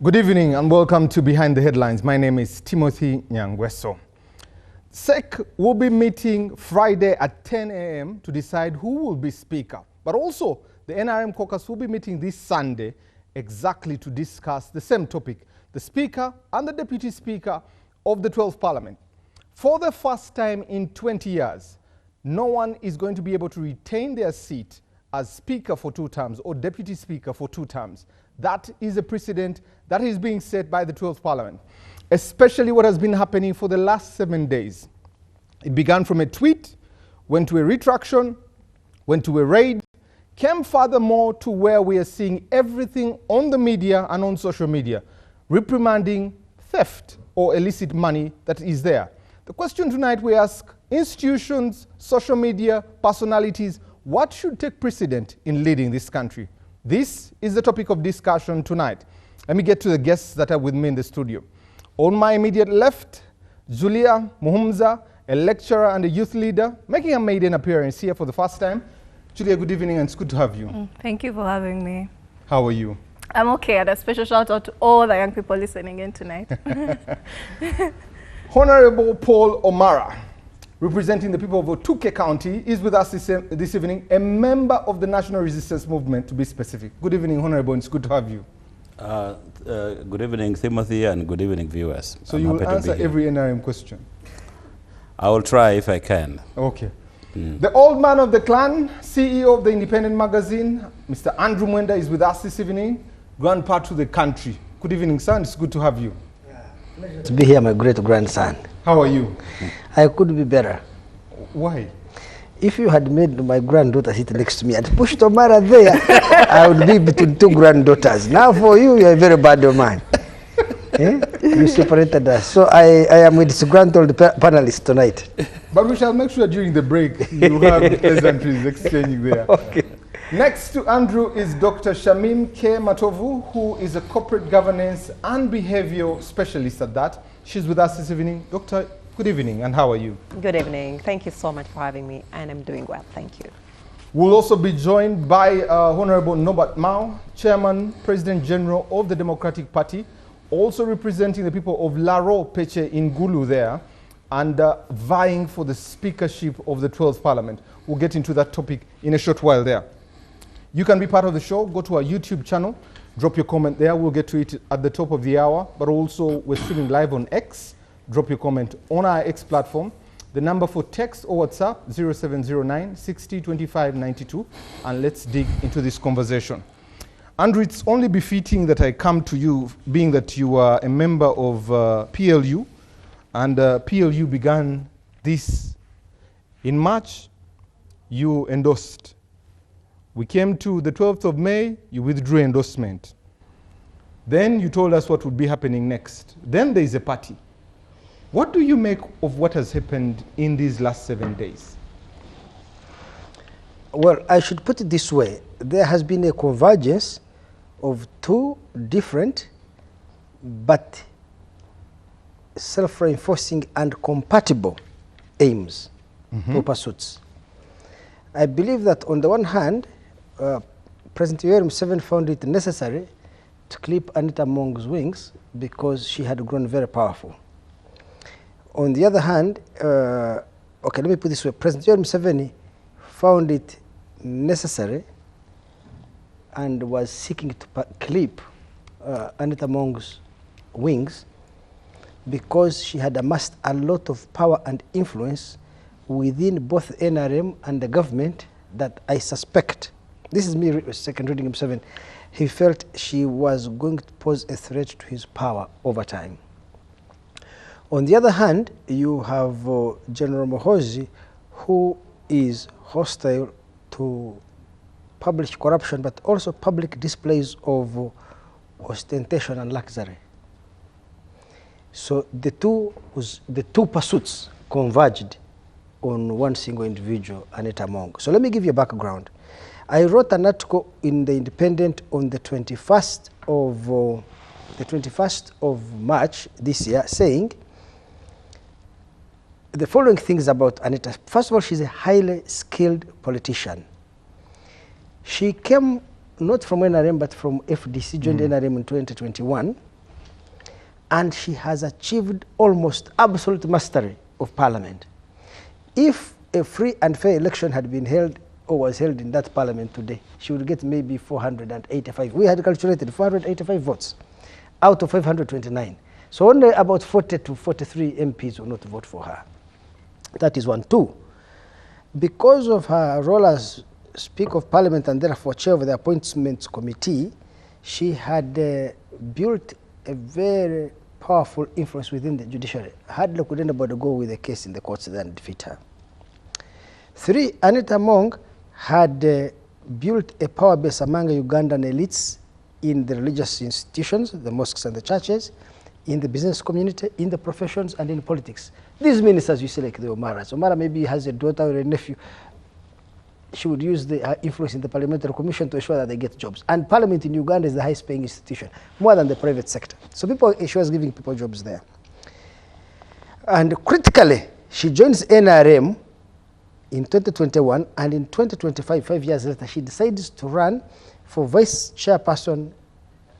Good evening and welcome to Behind the Headlines. My name is Timothy Nyangweso. SEC will be meeting Friday at 10 a.m. to decide who will be Speaker. But also, the NRM caucus will be meeting this Sunday exactly to discuss the same topic, the Speaker and the Deputy Speaker of the 12th Parliament. For the first time in 20 years, no one is going to be able to retain their seat as Speaker for 2 terms or Deputy Speaker for 2 terms. That is a precedent that is being set by the 12th Parliament, especially what has been happening for the last 7 days. It began from a tweet, went to a retraction, went to a raid, came furthermore to where we are seeing everything on the media and on social media, reprimanding theft or illicit money that is there. The question tonight we ask institutions, social media, personalities, what should take precedent in leading this country? This is the topic of discussion tonight. Let me get to the guests that are with me in the studio. On my immediate left, Julia Muhumza, a lecturer and a youth leader, making a maiden appearance here for the first time. Julia, good evening and it's good to have you. Thank you for having me. How are you? I'm okay, and a special shout out to all the young people listening in tonight. Honorable Paul Omara, representing the people of Otuke County, is with us this evening, a member of the National Resistance Movement, to be specific. Good evening, Honorable, it's good to have you. Good evening, Timothy, and good evening, viewers. So you will answer every NRM question? I will try if I can. Okay. The old man of the clan, CEO of the Independent magazine, Mr. Andrew Mwenda, is with us this evening, grandpa to the country. Good evening, son, it's good to have you. Pleasure to be here, my great-grandson. How are you? I could be better. Why? If you had made my granddaughter sit next to me and pushed Omara there, I would be between 2 granddaughters. Now for you, you're a very bad man. You separated us. So I am with disgruntled panelists tonight. But we shall make sure during the break you have pleasantries exchanging there. Okay. Next to Andrew is Dr. Shamim K. Matovu, who is a corporate governance and behavior specialist at that. She's with us this evening. Doctor, good evening, and how are you? Good evening. Thank you so much for having me, and I'm doing well. Thank you. We'll also be joined by Honorable Norbert Mao, Chairman, President General of the Democratic Party, also representing the people of Laro Peche in Gulu there, and vying for the speakership of the 12th Parliament. We'll get into that topic in a short while there. You can be part of the show. Go to our YouTube channel. Drop your comment there. We'll get to it at the top of the hour. But also, we're streaming live on X. Drop your comment on our X platform. The number for text or WhatsApp, 0709 60 25 92. And let's dig into this conversation. Andrew, it's only befitting that I come to you, being that you are a member of PLU. And PLU began this in March. You endorsed. We came to the 12th of May, you withdrew endorsement. Then you told us what would be happening next. Then there is a party. What do you make of what has happened in these last 7 days? Well, I should put it this way. There has been a convergence of 2 different but self-reinforcing and compatible aims or pursuits. I believe that on the one hand, President Yoweri Museveni found it necessary to clip Anita Among's wings because she had grown very powerful. On the other hand, okay, let me put it this way. President Yoweri Museveni found it necessary and was seeking to clip Anita Among's wings because she had amassed a lot of power and influence within both NRM and the government that I suspect, this is me second reading Museveni, he felt she was going to pose a threat to his power over time. On the other hand, you have General Muhoozi, who is hostile to public corruption, but also public displays of ostentation and luxury. So the two pursuits converged on one single individual, Anita Among. So let me give you a background. I wrote an article in the Independent on the 21st of March this year, saying the following things about Anita. First of all, she's a highly skilled politician. She came not from NRM, but from FDC, joined NRM in 2021. And she has achieved almost absolute mastery of parliament. If a free and fair election had been held or was held in that parliament today, she would get maybe 485. We had calculated 485 votes out of 529. So only about 40 to 43 MPs will not vote for her. That is one. Two, because of her role as Speaker of Parliament and therefore Chair of the Appointments Committee, she had built a very powerful influence within the judiciary. Hardly could anybody go with a case in the courts and defeat her. Three, Anita Among had built a power base among Ugandan elites in the religious institutions, the mosques and the churches, in the business community, in the professions, and in politics. These ministers, you see, like the Omaras. Omara maybe has a daughter or a nephew. She would use her influence in the parliamentary commission to ensure that they get jobs. And parliament in Uganda is the highest paying institution, more than the private sector. So she was giving people jobs there. And critically, she joins NRM in 2021, and in 2025, 5 years later, she decides to run for vice chairperson,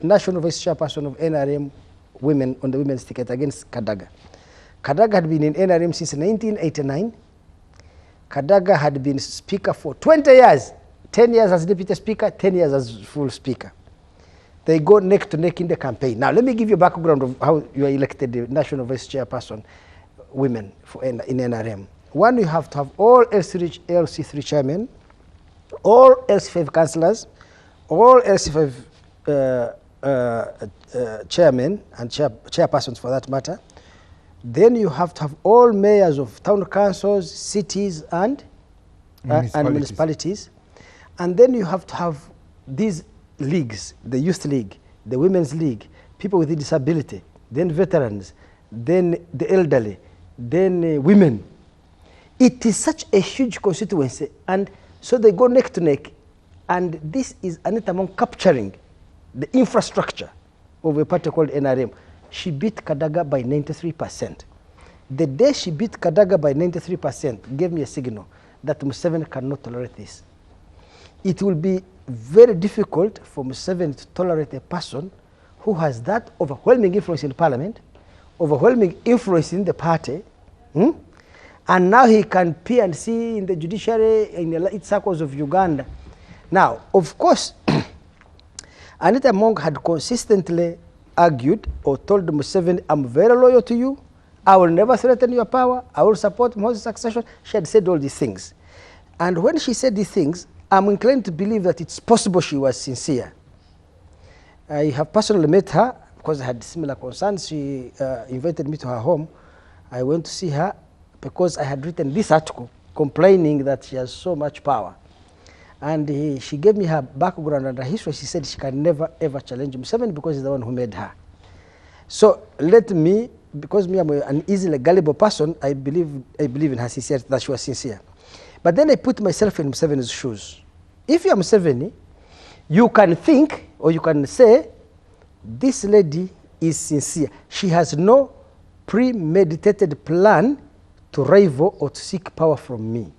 national vice chairperson of NRM women on the women's ticket against Kadaga. Kadaga had been in NRM since 1989. Kadaga had been speaker for 20 years, 10 years as deputy speaker, 10 years as full speaker. They go neck to neck in the campaign. Now, let me give you a background of how you are elected the national vice chairperson women in NRM. One, you have to have all LC3 chairmen, all LC5 councillors, all LC5 chairmen and chairpersons for that matter. Then you have to have all mayors of town councils, cities, and municipalities. And then you have to have these leagues, the youth league, the women's league, people with disability, then veterans, then the elderly, then women. It is such a huge constituency, and so they go neck to neck. And this is Anita Among capturing the infrastructure of a party called NRM. She beat Kadaga by 93%. The day she beat Kadaga by 93% gave me a signal that Museveni cannot tolerate this. It will be very difficult for Museveni to tolerate a person who has that overwhelming influence in parliament, overwhelming influence in the party, and now he can peer and see in the judiciary, in the elite circles of Uganda. Now, of course, Anita Among had consistently argued or told Museveni, I'm very loyal to you, I will never threaten your power, I will support Moses' succession. She had said all these things. And when she said these things, I'm inclined to believe that it's possible she was sincere. I have personally met her because I had similar concerns. She invited me to her home. I went to see her because I had written this article complaining that she has so much power. And she gave me her background and her history. She said she can never ever challenge Museveni because he's the one who made her. So let me, because me I'm an easily gullible person, I believe in her sincerity, that she was sincere. But then I put myself in Museveni's shoes. If you are Museveni, you can think or you can say, this lady is sincere. She has no premeditated plan to rival or to seek power from me.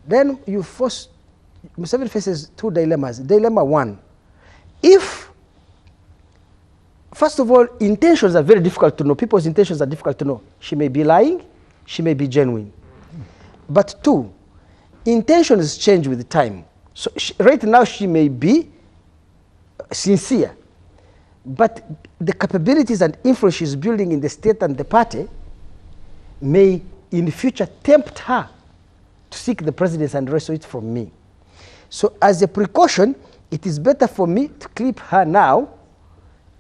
Then Museveni faces two dilemmas. Dilemma one, if, first of all, intentions are very difficult to know. People's intentions are difficult to know. She may be lying, she may be genuine. But two, intentions change with time. So right now she may be sincere, but the capabilities and influence she's building in the state and the party may in the future tempt her to seek the presidency and wrestle it from me. So as a precaution, it is better for me to clip her now,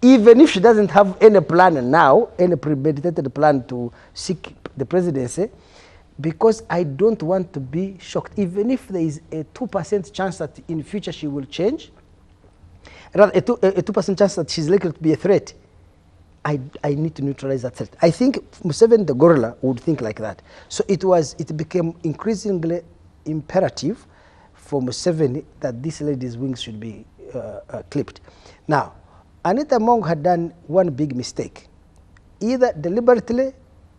even if she doesn't have any plan now, any premeditated plan to seek the presidency, because I don't want to be shocked. Even if there is a 2% chance that in the future she will change, rather a 2% chance that she's likely to be a threat, I need to neutralize that threat. I think Museveni, the gorilla, would think like that. So it became increasingly imperative for Museveni that this lady's wings should be clipped. Now, Anita Among had done one big mistake, either deliberately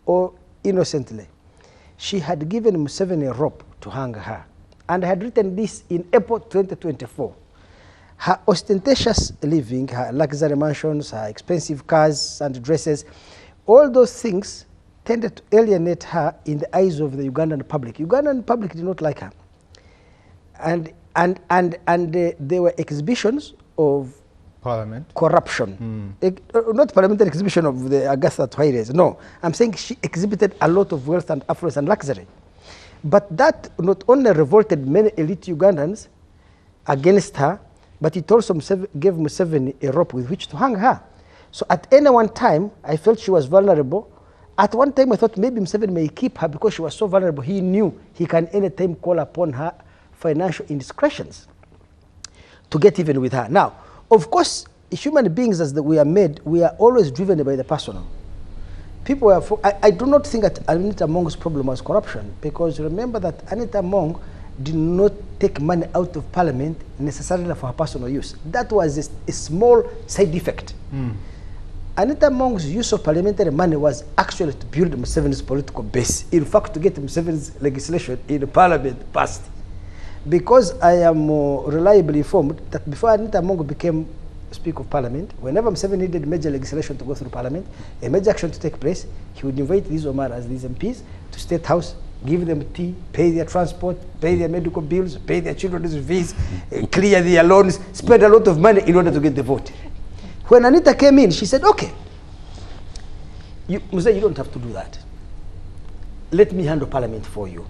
or innocently. She had given Museveni a rope to hang her. And I had written this in April 2024. Her ostentatious living, her luxury mansions, her expensive cars and dresses, all those things tended to alienate her in the eyes of the Ugandan public. Ugandan public did not like her. And there were exhibitions of Parliament. corruption. Not parliamentary exhibition of the Agatha Twaires. No, I'm saying she exhibited a lot of wealth and affluence and luxury. But that not only revolted many elite Ugandans against her, but it also gave Museveni a rope with which to hang her. So at any one time, I felt she was vulnerable. At one time, I thought maybe Museveni may keep her because she was so vulnerable. He knew he can anytime call upon her financial indiscretions to get even with her. Now, of course, human beings as we are made, we are always driven by the personal. People are, I do not think that Anita Mong's problem was corruption, because remember that Anita Mong did not take money out of parliament necessarily for her personal use. That was a small side effect. Anita Mong's use of parliamentary money was actually to build Museveni's political base. In fact, to get Museveni's legislation in the parliament passed. Because I am reliably informed that before Anita Mong became Speaker of Parliament, whenever Museveni needed major legislation to go through Parliament, a major action to take place, he would invite these Omaras, these MPs, to State House, give them tea, pay their transport, pay their medical bills, pay their children's fees, clear their loans, spend a lot of money in order to get the vote. When Anita came in, she said, okay, Museveni, you don't have to do that. Let me handle Parliament for you.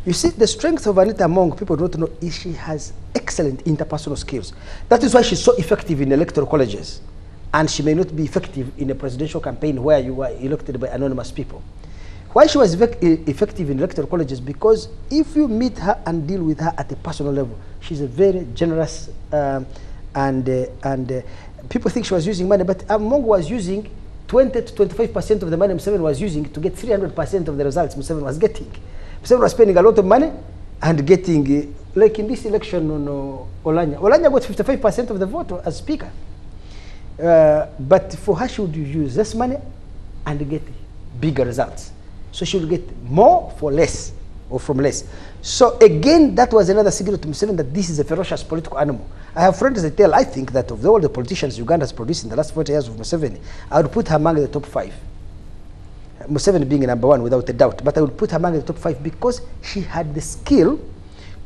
You see, the strength of Anita Mong, people don't know, is she has excellent interpersonal skills. That is why she's so effective in electoral colleges. And she may not be effective in a presidential campaign where you are elected by anonymous people. Why she was effective in electoral colleges? Because if you meet her and deal with her at a personal level, she's a very generous and people think she was using money, but Mong was using 20 to 25% of the money Museveni was using to get 300% of the results Museveni was getting. Museveni was spending a lot of money and getting, like in this election on Olanya. Olanya got 55% of the vote as speaker. But for her, she would use less money and get bigger results. So she would get more for less, or from less. So again, that was another signal to Museveni that this is a ferocious political animal. I have friends that tell, I think that of all the politicians Uganda has produced in the last 40 years of Museveni, I would put her among the top 5. Museveni being number 1 without a doubt, but I would put her among the top 5 because she had the skill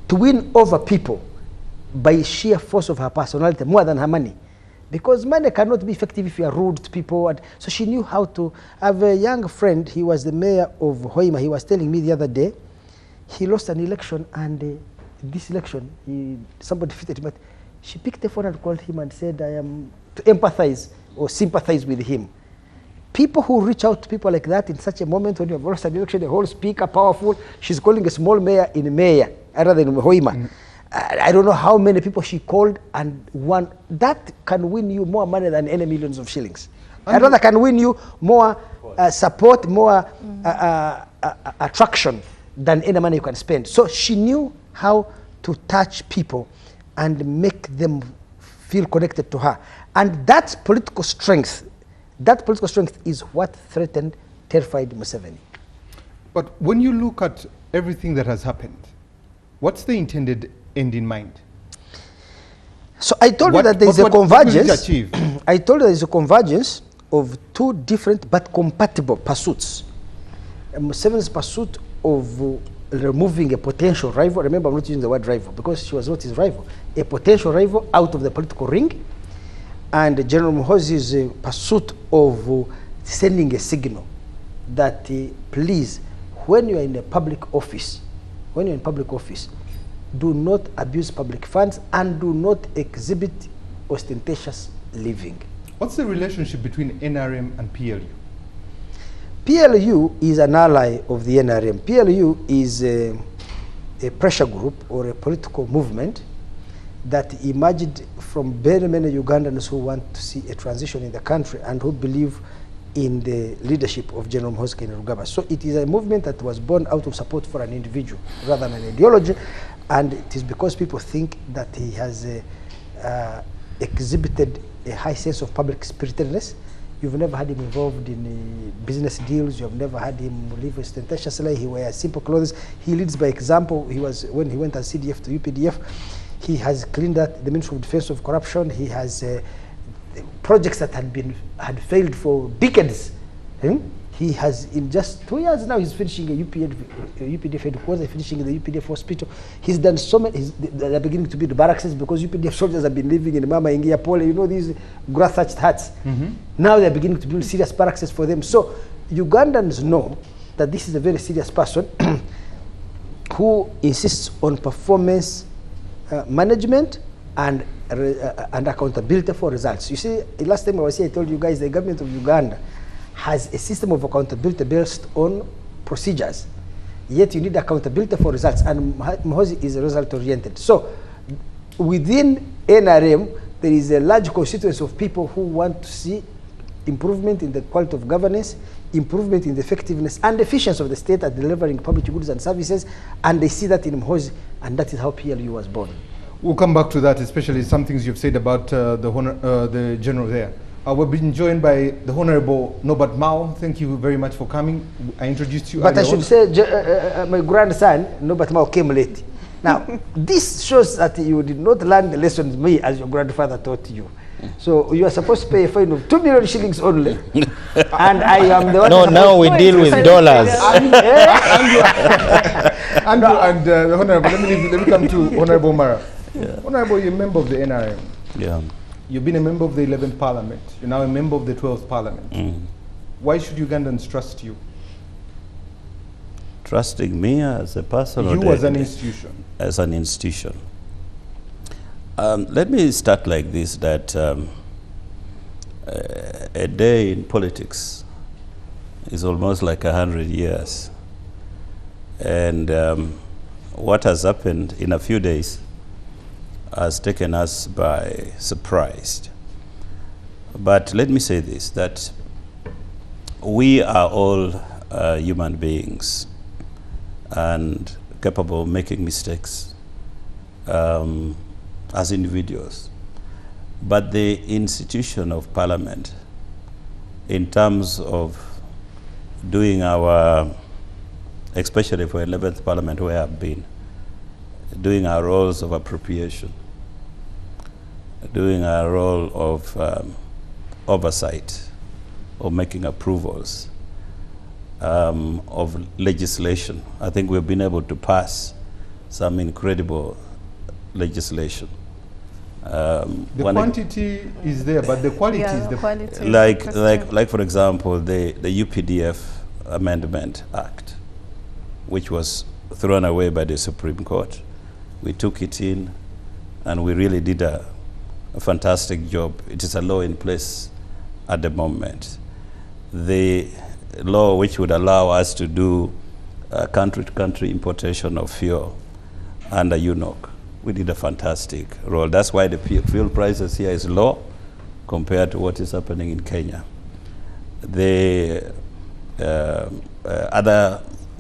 to win over people by sheer force of her personality more than her money. Because money cannot be effective if you are rude to people. And so she knew how to. I have a young friend, he was the mayor of Hoima. He was telling me the other day, he lost an election, and this election, somebody defeated him. But she picked the phone and called him and said, I am to empathize or sympathize with him. People who reach out to people like that in such a moment when you have lost an election, the whole speaker, powerful, she's calling a small mayor in mayor rather than Hoima. I don't know how many people she called and won. That can win you more money than any millions of shillings. Rather can win you more support, more attraction than any money you can spend. So she knew how to touch people and make them feel connected to her. And that political strength is what threatened, terrified Museveni. But when you look at everything that has happened, what's the intended end in mind? So I told you that there is a convergence. What will it achieve? I told you there is a convergence of two different but compatible pursuits. Museveni's pursuit of removing a potential rival. Remember, I'm not using the word rival because she was not his rival. A potential rival out of the political ring. And General Muhoozi's pursuit of sending a signal that please, when you are in a public office, do not abuse public funds and do not exhibit ostentatious living. What's the relationship between NRM and PLU? PLU is an ally of the NRM. PLU is a pressure group or a political movement that emerged from very many Ugandans who want to see a transition in the country and who believe in the leadership of General Muhoozi Kainerugaba. So it is a movement that was born out of support for an individual rather than an ideology, and it is because people think that he has exhibited a high sense of public spiritedness. You've never had him involved in business deals. You have never had him live ostentatiously. He wears simple clothes. He leads by example. He was, when he went as CDF to UPDF, He has cleaned up the Ministry of Defense of corruption. He has projects that had failed for decades. He has, in just 2 years now, he's finishing a UPDF headquarters, finishing the UPDF hospital. He's done so many, they're beginning to build barracks because UPDF soldiers have been living in Mama Ingia Pole, you know, these grass-thatched huts. Now they're beginning to build serious barracks for them. So Ugandans know that this is a very serious person who insists on performance management and accountability for results. You see, last time I was here, I told you guys the government of Uganda has a system of accountability based on procedures. Yet you need accountability for results, and Muhoozi is result-oriented. So within NRM, there is a large constituency of people who want to see improvement in the quality of governance, improvement in the effectiveness and efficiency of the state at delivering public goods and services, and they see that in Muhoozi, and that is how PLU was born. We'll come back to that, especially some things you've said about the general there. We've been joined by the Honorable Norbert Mao. Thank you very much for coming. I introduced you. But I should say, my grandson, Norbert Mao, came late. Now, this shows that you did not learn the lessons me as your grandfather taught you. So you are supposed to pay a fine of 2 million shillings only. And I am the one. No, now we deal with dollars. Andrew and the Honorable, let me come to Honorable Mara. Yeah. Honorable, you're a member of the NRM. Yeah. You've been a member of the 11th Parliament. You're now a member of the 12th Parliament. Why should Ugandans trust you? Trusting me as a person? You as an institution. As an institution. Let me start like this, that a day in politics is almost like 100 years. And what has happened in a few days has taken us by surprise. But let me say this, that we are all human beings and capable of making mistakes as individuals. But the institution of Parliament, in terms of doing our, especially for 11th Parliament where I've been, doing our roles of appropriation, doing our role of oversight, of making approvals, of legislation. I think we've been able to pass some incredible legislation. The quantity is there, but the quality is the quality. Like for example, the UPDF Amendment Act, which was thrown away by the Supreme Court. We took it in, and we really did a fantastic job. It is a law in place at the moment. The law which would allow us to do country-to-country importation of fuel under UNOC, we did a fantastic role. That's why the fuel prices here is low compared to what is happening in Kenya. The there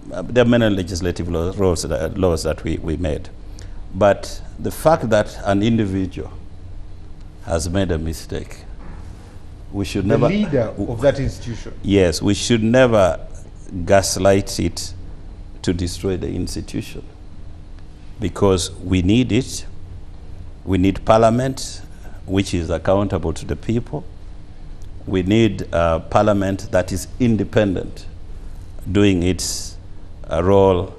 are many legislative laws that we made. But the fact that an individual has made a mistake, we should never... The leader of that institution. Yes, we should never gaslight it to destroy the institution, because we need it. We need Parliament, which is accountable to the people. We need a Parliament that is independent, doing its role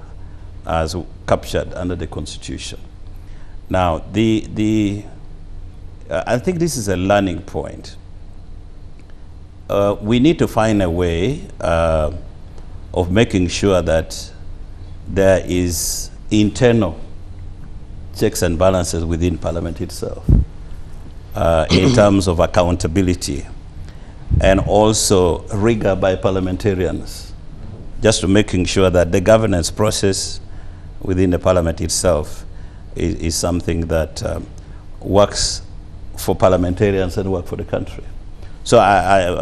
as captured under the Constitution. Now, I think this is a learning point. We need to find a way of making sure that there is internal checks and balances within Parliament itself in terms of accountability, and also rigor by parliamentarians, just to making sure that the governance process within the Parliament itself is something that works for parliamentarians and work for the country. So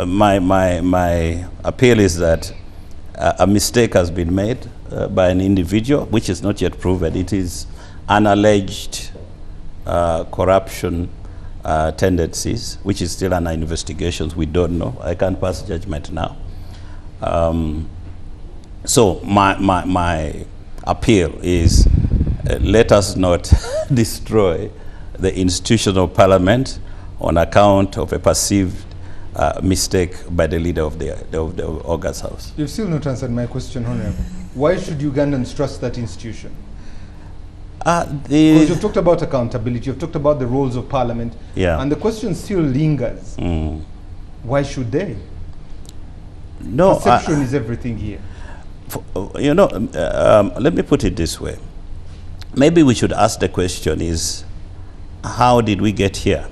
my appeal is that a mistake has been made by an individual, which is not yet proven. It is an alleged corruption tendencies, which is still under investigations. We don't know. I can't pass judgment now. So my appeal is let us not destroy the institution of parliament on account of a perceived mistake by the leader of the August House. You've still not answered my question, Honorable. Why should Ugandans trust that institution? Because you've talked about accountability, you've talked about the roles of parliament, and the question still lingers. Why should they? No, perception is everything here. You know, let me put it this way. Maybe we should ask the question is, how did we get here?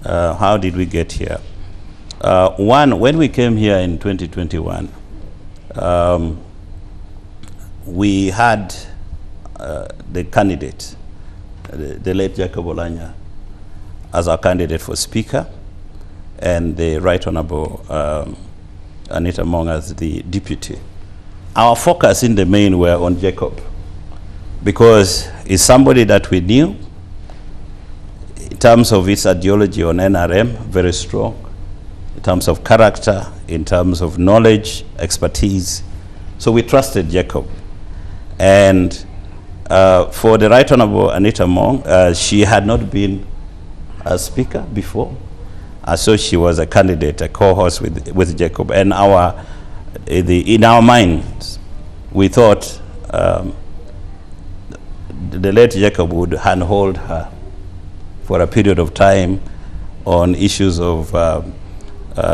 How did we get here? One, when we came here in 2021, we had the candidate, the late Jacob Olanya, as our candidate for Speaker, and the Right Honorable Anita Mong as the deputy. Our focus in the main were on Jacob, because he's somebody that we knew in terms of its ideology on NRM, very strong, in terms of character, in terms of knowledge, expertise. So we trusted Jacob. And for the Right Honorable Anita Mong, she had not been a speaker before. So she was a candidate, a co-host with Jacob. And in our minds, we thought the late Jacob would handhold her for a period of time on issues of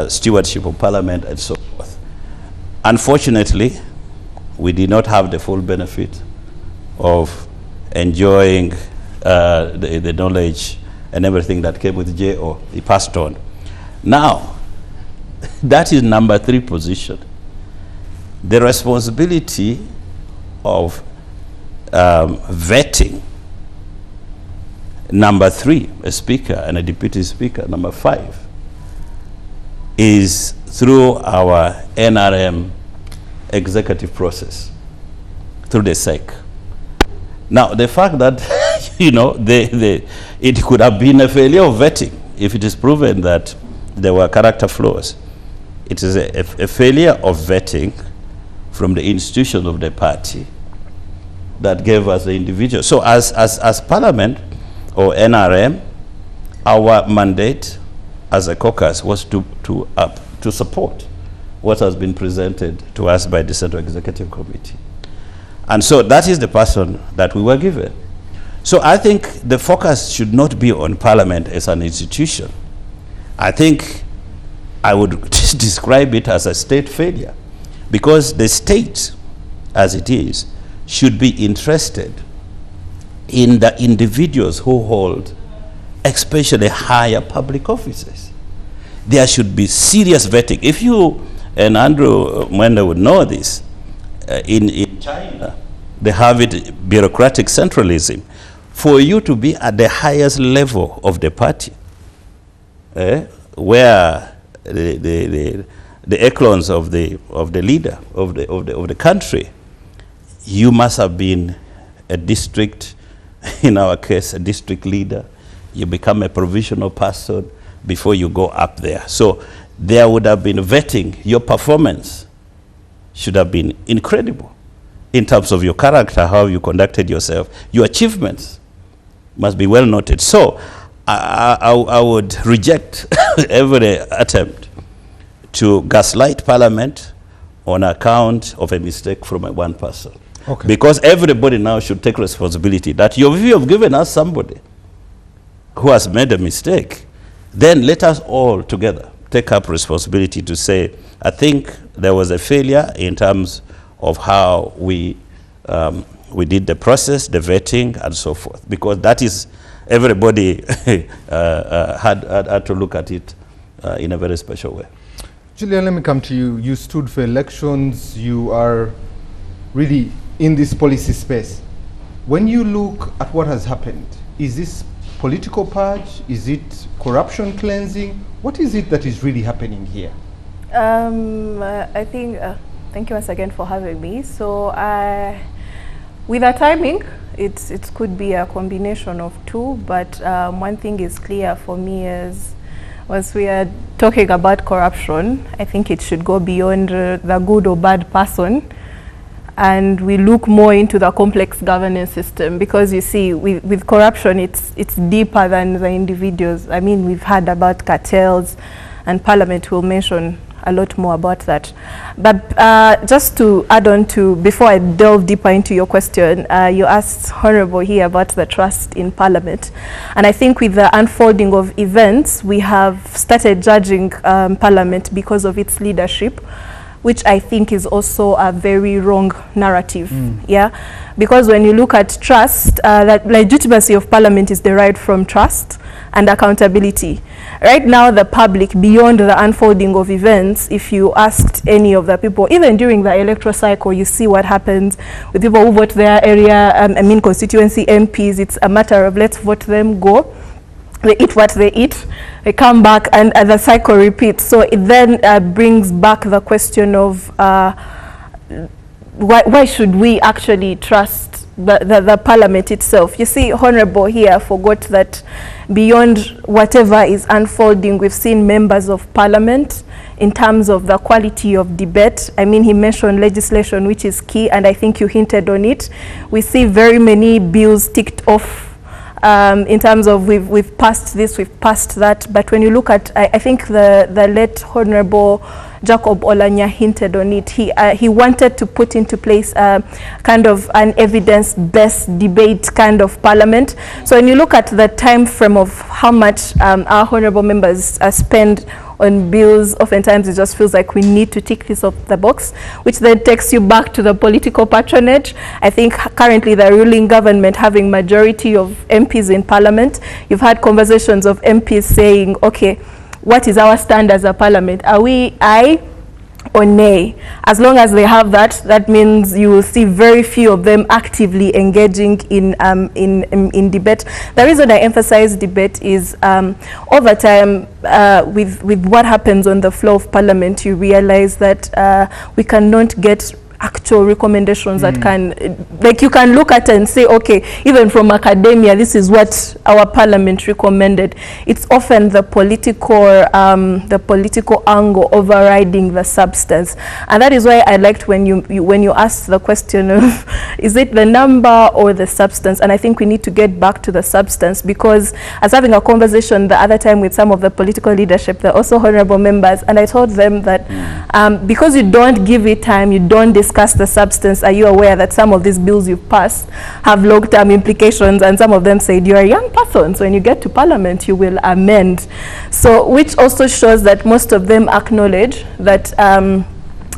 stewardship of parliament and so forth. Unfortunately, we did not have the full benefit of enjoying the knowledge and everything that came with J.O. He passed on. Now, that is number 3 position. The responsibility of vetting, number 3, a speaker and a deputy speaker, number 5, is through our NRM executive process, through the SEC. Now, the fact that, you know, it could have been a failure of vetting if it is proven that there were character flaws. It is a failure of vetting from the institution of the party that gave us the individual. So as Parliament or NRM, our mandate as a caucus was to support what has been presented to us by the Central Executive Committee. And so that is the person that we were given. So I think the focus should not be on Parliament as an institution. I think I would describe it as a state failure, because the state, as it is, should be interested in the individuals who hold especially higher public offices. There should be serious vetting. If you, and Andrew Mwenda would know this, in China, they have it bureaucratic centralism. For you to be at the highest level of the party, where the echelons of the leader of the country, you must have been a district, in our case, a district leader. You become a provisional person before you go up there. So there would have been vetting. Your performance should have been incredible in terms of your character, how you conducted yourself. Your achievements must be well noted. So I would reject every attempt to gaslight Parliament on account of a mistake from one person. Okay. Because everybody now should take responsibility that you have given us somebody who has made a mistake. Then let us all together take up responsibility to say, I think there was a failure in terms of how we did the process, the vetting, and so forth. Because that is, everybody had to look at it in a very special way. Julian, let me come to you. You stood for elections. You are really in this policy space. When you look at what has happened, is this political purge? Is it corruption cleansing? What is it that is really happening here? I think, thank you once again for having me. So with the timing, it could be a combination of two, but one thing is clear for me is, once we are talking about corruption, I think it should go beyond the good or bad person. and we look more into the complex governance system, because you see with corruption it's deeper than the individuals. I mean, we've heard about cartels, and Parliament will mention a lot more about that. But just to add on to, before I delve deeper into your question, you asked Honorable here about the trust in Parliament. And I think with the unfolding of events, we have started judging Parliament because of its leadership, which I think is also a very wrong narrative. Yeah, because when you look at trust, that legitimacy of Parliament is derived from trust and accountability. Right now, the public, beyond the unfolding of events, if you asked any of the people, even during the electoral cycle, you see what happens with people who vote their area, constituency MPs. It's a matter of let's vote them, go. They eat what they eat, they come back, and the cycle repeats. So it then brings back the question of why should we actually trust the Parliament itself? You see, Honorable here forgot that beyond whatever is unfolding, we've seen members of Parliament in terms of the quality of debate. I mean, he mentioned legislation, which is key, and I think you hinted on it. We see very many bills ticked off in terms of we've passed this, we've passed that. But when you look at, I think the late Honorable Jacob Olanya hinted on it. He wanted to put into place kind of an evidence-based debate kind of Parliament. So when you look at the time frame of how much our honorable members spend on bills, oftentimes it just feels like we need to tick this off the box, which then takes you back to the political patronage. I think currently the ruling government having majority of MPs in Parliament, you've had conversations of MPs saying, okay, what is our stand as a Parliament? Are we aye or nay? As long as they have that, that means you will see very few of them actively engaging in debate. The reason I emphasize debate is over time, with what happens on the floor of Parliament, you realize that we cannot get actual recommendations that can, like, you can look at and say, okay, even from academia, this is what our Parliament recommended. It's often the political angle overriding the substance, and that is why I liked when you asked the question of, is it the number or the substance? And I think we need to get back to the substance, because I was having a conversation the other time with some of the political leadership, they're also honorable members, and I told them that because you don't give it time, you don't discuss the substance. Are you aware that some of these bills you've passed have long-term implications? And some of them said, you're a young person, so when you get to Parliament, you will amend. So, which also shows that most of them acknowledge that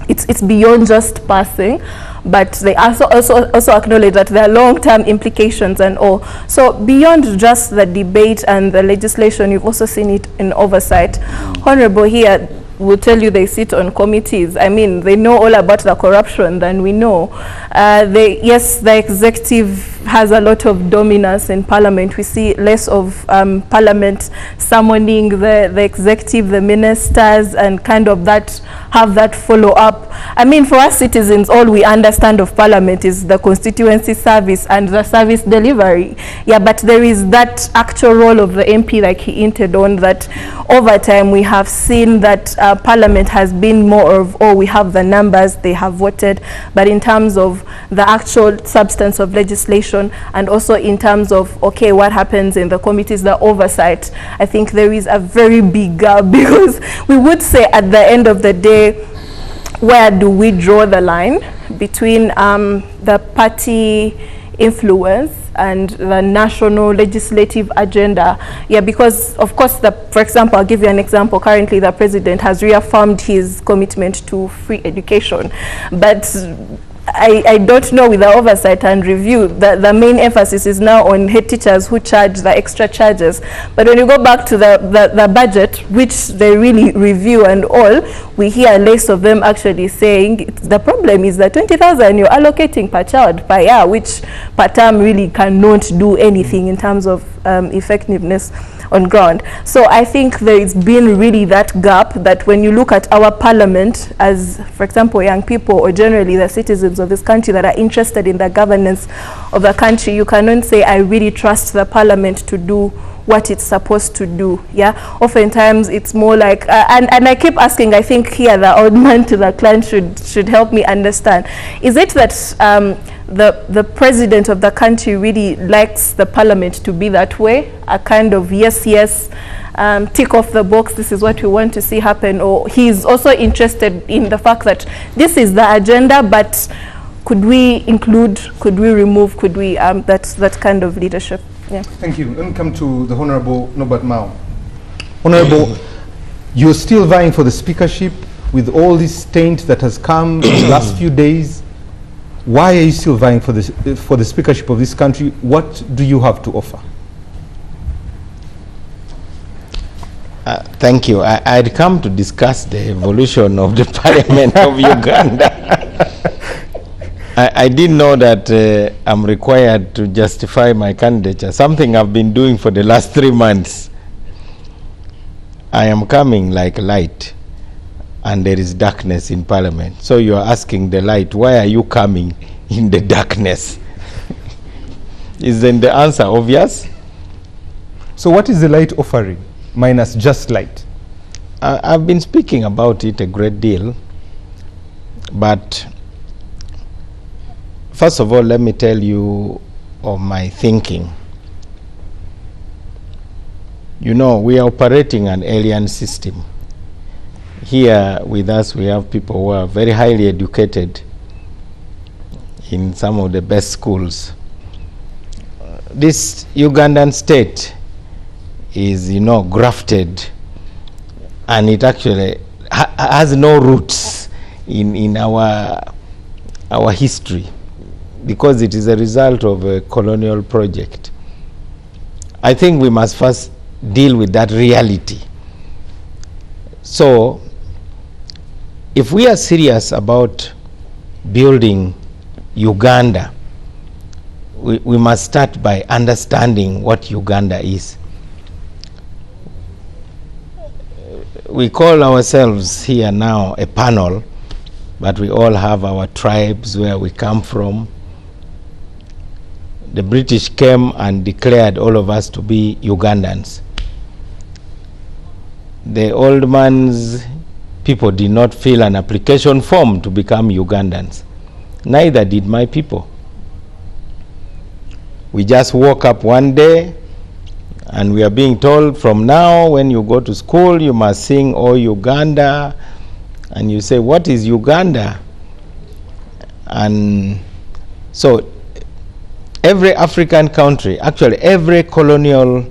it's beyond just passing, but they also acknowledge that there are long-term implications and all. So beyond just the debate and the legislation, you've also seen it in oversight. Honorable here will tell you they sit on committees. I mean, they know all about the corruption than we know. Yes, the executive has a lot of dominance in Parliament. We see less of Parliament summoning the executive, the ministers, and kind of have that follow-up. I mean, for us citizens, all we understand of Parliament is the constituency service and the service delivery. Yeah, but there is that actual role of the MP, like he hinted on, that over time we have seen that Parliament has been more of, oh, we have the numbers, they have voted, but in terms of the actual substance of legislation, and also in terms of, okay, what happens in the committees, the oversight, I think there is a very big gap, because we would say at the end of the day, where do we draw the line between the party influence and the national legislative agenda? Yeah, because of course, for example, I'll give you an example. Currently, the president has reaffirmed his commitment to free education, but I don't know, with the oversight and review, the main emphasis is now on head teachers who charge the extra charges. But when you go back to the budget, which they really review and all, we hear less of them actually saying the problem is that 20,000 you're allocating per child per year, which per term really cannot do anything in terms of effectiveness on ground. So I think there's been really that gap that when you look at our parliament as, for example, young people or generally the citizens of this country that are interested in the governance of the country, you cannot say, I really trust the parliament to do what it's supposed to do. Yeah, oftentimes it's more like and I keep asking, I think here the old man to the clan should help me understand, is it that the president of the country really likes the parliament to be that way, a kind of yes, tick off the box, this is what we want to see happen, or he's also interested in the fact that this is the agenda, but could we include, could we remove, could we that kind of leadership? Yeah. Thank you. Let me come to the Honorable Norbert Mao. Honorable, you're still vying for the speakership with all this taint that has come in the last few days. Why are you still vying for the speakership of this country? What do you have to offer? Thank you. I'd come to discuss the evolution of the Parliament of Uganda. I didn't know that I'm required to justify my candidature, something I've been doing for the last 3 months. I am coming like light, and there is darkness in Parliament. So you are asking the light, why are you coming in the darkness? Isn't the answer obvious? So what is the light offering, minus just light? I've been speaking about it a great deal, but first of all, let me tell you of my thinking. You know, we are operating an alien system. Here with us, we have people who are very highly educated in some of the best schools. This Ugandan state is, you know, grafted, and it actually has no roots in our history, because it is a result of a colonial project. I think we must first deal with that reality. So, if we are serious about building Uganda, we must start by understanding what Uganda is. We call ourselves here now a panel, but we all have our tribes where we come from. The British came and declared all of us to be Ugandans. The old man's people did not fill an application form to become Ugandans. Neither did my people. We just woke up one day and we are being told, from now when you go to school you must sing "Oh Uganda," and you say, what is Uganda? And so every African country, actually every country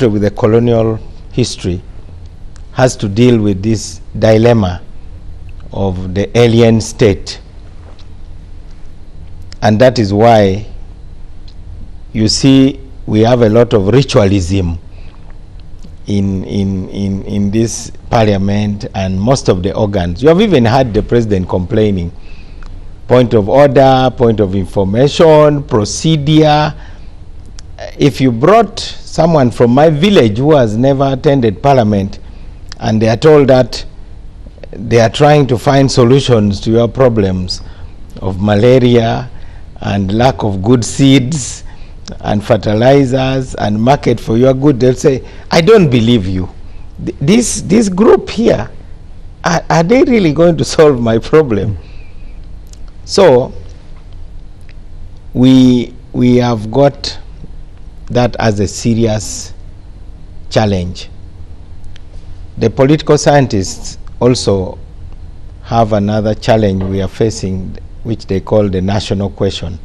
with a colonial history has to deal with this dilemma of the alien state. And that is why you see we have a lot of ritualism in this parliament and most of the organs. You have even had the president complaining. Point of order, point of information, procedure. If you brought someone from my village who has never attended parliament and they are told that they are trying to find solutions to your problems of malaria and lack of good seeds and fertilizers and market for your good, they'll say, I don't believe you. This group here, are they really going to solve my problem? So we have got that as a serious challenge. The political scientists also have another challenge we are facing, which they call the national question.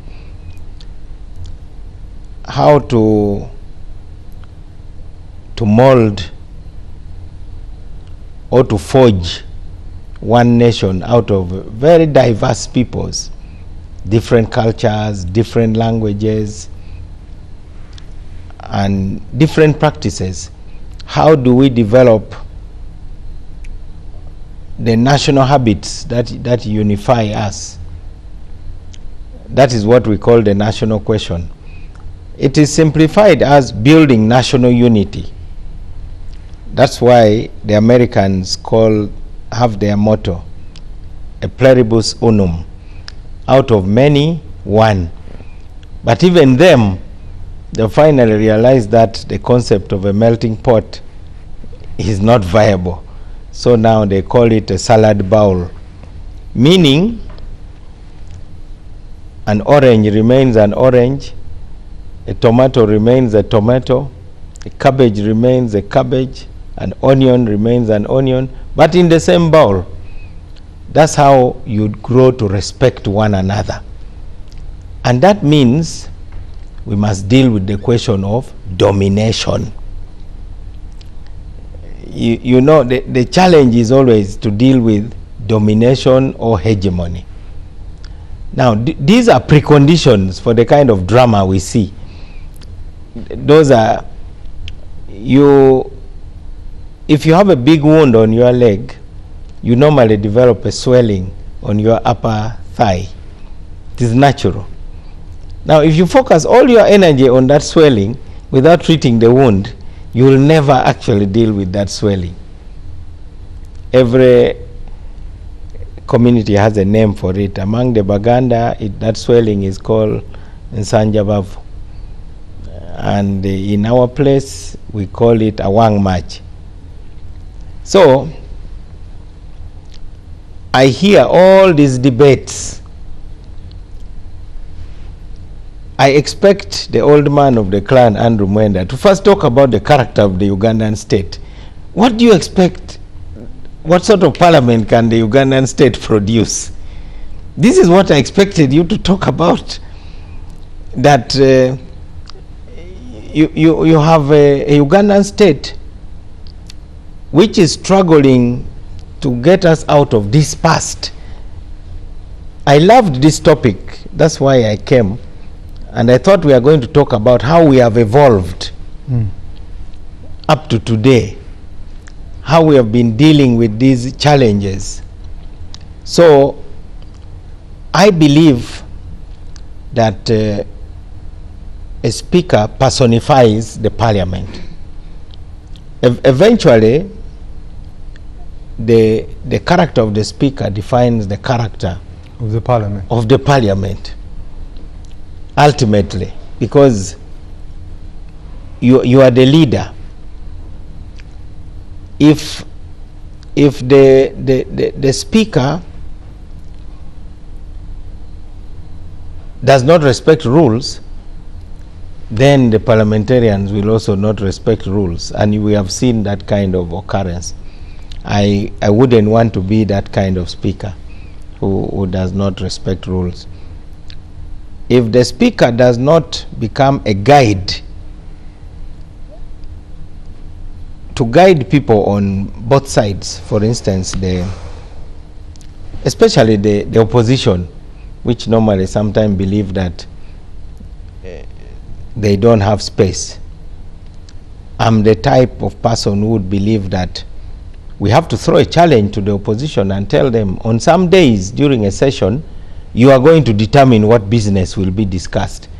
How to mold or to forge one nation out of very diverse peoples, different cultures, different languages, and different practices. How do we develop the national habits that unify us? That is what we call the national question. It is simplified as building national unity. That's why the Americans have their motto, a pluribus unum, out of many, one. But even them, they finally realized that the concept of a melting pot is not viable. So now they call it a salad bowl, meaning an orange remains an orange, a tomato remains a tomato, a cabbage remains a cabbage, an onion remains an onion, but in the same bowl. That's how you grow to respect one another. And that means we must deal with the question of domination. You know, the challenge is always to deal with domination or hegemony. Now, these are preconditions for the kind of drama we see. Those are, if you have a big wound on your leg, you normally develop a swelling on your upper thigh. It is natural. Now, if you focus all your energy on that swelling without treating the wound, you will never actually deal with that swelling. Every community has a name for it. Among the Baganda, that swelling is called Nsanjabavu. And in our place, we call it Awang March. So, I hear all these debates. I expect the old man of the clan, Andrew Mwenda, to first talk about the character of the Ugandan state. What do you expect? What sort of parliament can the Ugandan state produce? This is what I expected you to talk about. That you have a Ugandan state which is struggling to get us out of this past. I loved this topic. That's why I came. And I thought we are going to talk about how we have evolved up to today, how we have been dealing with these challenges. So I believe that a speaker personifies the parliament. Eventually, the character of the speaker defines the character of the parliament. Ultimately, because you are the leader. If the speaker does not respect rules, then the parliamentarians will also not respect rules, and we have seen that kind of occurrence. I wouldn't want to be that kind of speaker who does not respect rules. If the speaker does not become a guide to guide people on both sides, for instance, especially the opposition, which normally sometimes believe that they don't have space. I'm the type of person who would believe that we have to throw a challenge to the opposition and tell them on some days during a session, you are going to determine what business will be discussed.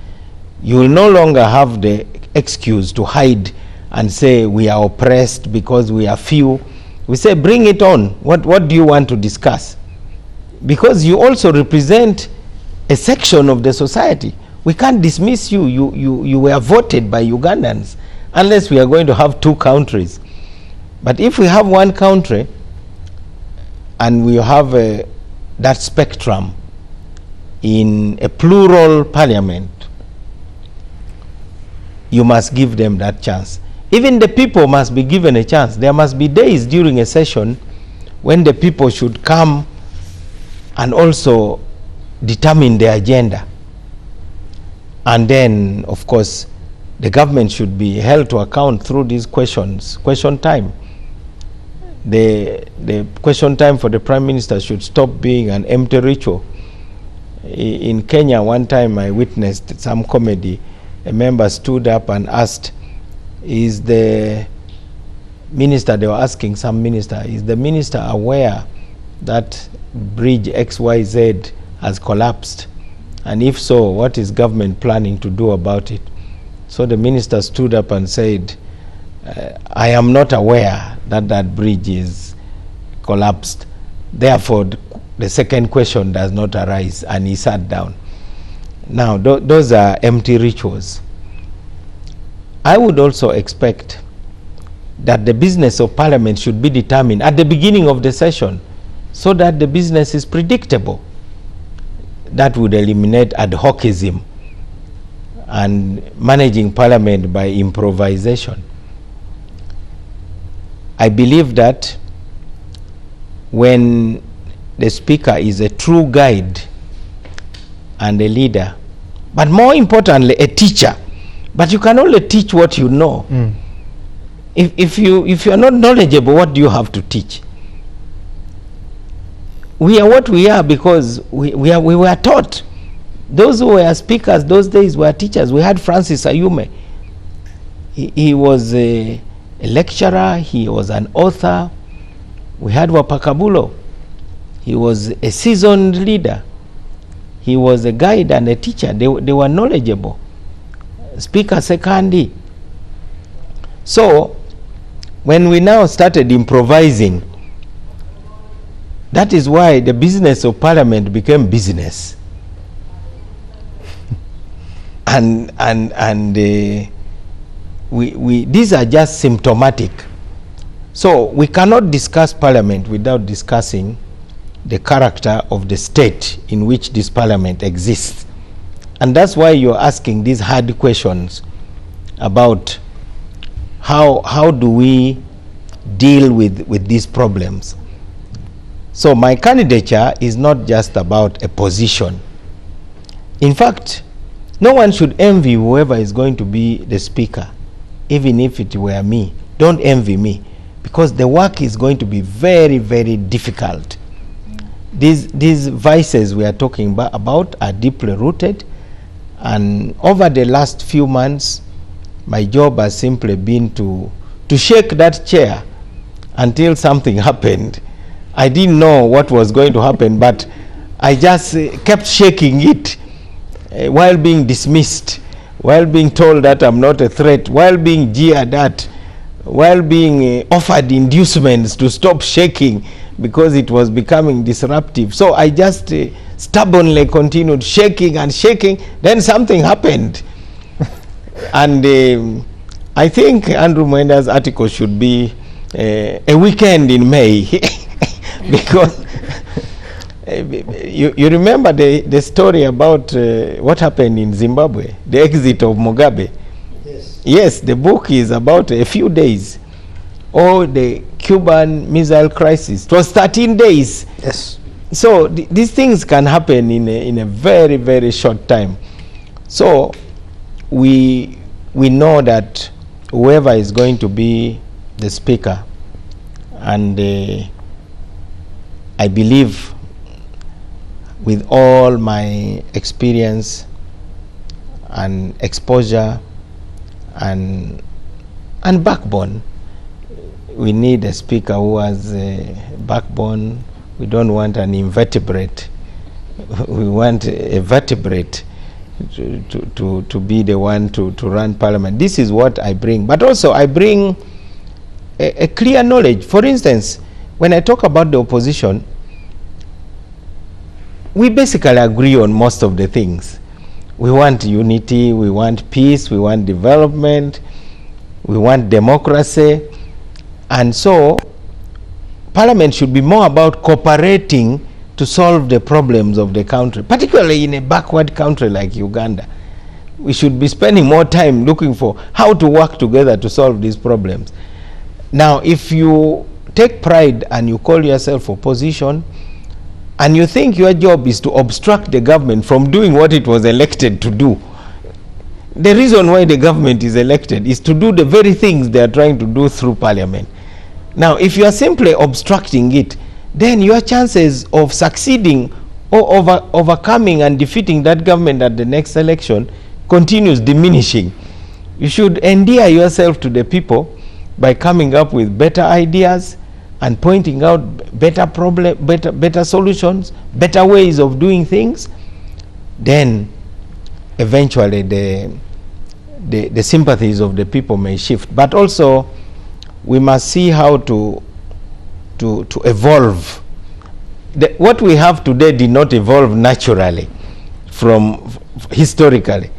You will no longer have the excuse to hide and say we are oppressed because we are few. We say bring it on. What do you want to discuss? Because you also represent a section of the society. We can't dismiss you. You were voted by Ugandans unless we are going to have two countries. But if we have one country and we have that spectrum in a plural parliament, you must give them that chance. Even the people must be given a chance. There must be days during a session when the people should come and also determine the agenda. And then, of course, the government should be held to account through these questions, question time. The question time for the Prime Minister should stop being an empty ritual. In Kenya, one time I witnessed some comedy. A member stood up and asked, is the minister, they were asking some minister, is the minister aware that bridge XYZ has collapsed? And if so, what is government planning to do about it? So the minister stood up and said, I am not aware that that bridge is collapsed. Therefore, the second question does not arise, and he sat down. Now, those are empty rituals. I would also expect that the business of parliament should be determined at the beginning of the session so that the business is predictable. That would eliminate ad hocism and managing parliament by improvisation. I believe that when the speaker is a true guide and a leader, but more importantly a teacher, but you can only teach what you know. If you are not knowledgeable, what do you have to teach? We are what we are because we were taught. Those who were speakers those days were teachers. We had Francis Ayume. He was a lecturer, he was an author. We had Wapakabulo. He was a seasoned leader. He was a guide and a teacher. They were knowledgeable. Speaker Sekandi. So when we now started improvising, that is why the business of parliament became business. and these are just symptomatic. So we cannot discuss parliament without discussing the character of the state in which this parliament exists. And that's why you're asking these hard questions about how do we deal with these problems. So my candidature is not just about a position. In fact, no one should envy whoever is going to be the speaker, even if it were me. Don't envy me, because the work is going to be very, very difficult. These vices we are talking about are deeply rooted, and over the last few months, my job has simply been to shake that chair until something happened. I didn't know what was going to happen, but I just kept shaking it while being dismissed, while being told that I'm not a threat, while being jeered at, while being offered inducements to stop shaking because it was becoming disruptive. So I just stubbornly continued shaking and shaking. Then something happened. And I think Andrew Mwenda's article should be a weekend in May. Because you remember the story about what happened in Zimbabwe, the exit of Mugabe. Yes, the book is about a few days. Or the Cuban Missile Crisis. It was 13 days. Yes. So these things can happen in a very, very short time. So we know that whoever is going to be the speaker, and I believe with all my experience and exposure and backbone, we need a speaker who has a backbone. We don't want an invertebrate. We want a vertebrate to be the one to run parliament. This is what I bring. But also I bring a clear knowledge. For instance, when I talk about the opposition, we basically agree on most of the things. We want unity, we want peace, we want development, we want democracy. And so parliament should be more about cooperating to solve the problems of the country, particularly in a backward country like Uganda. We should be spending more time looking for how to work together to solve these problems. Now, if you take pride and you call yourself opposition, and you think your job is to obstruct the government from doing what it was elected to do, the reason why the government is elected is to do the very things they are trying to do through parliament. Now, if you are simply obstructing it, then your chances of succeeding or overcoming and defeating that government at the next election continues diminishing. You should endear yourself to the people by coming up with better ideas and pointing out better solutions, better ways of doing things. Then eventually the the sympathies of the people may shift. But also, we must see how to evolve. What we have today did not evolve naturally from historically.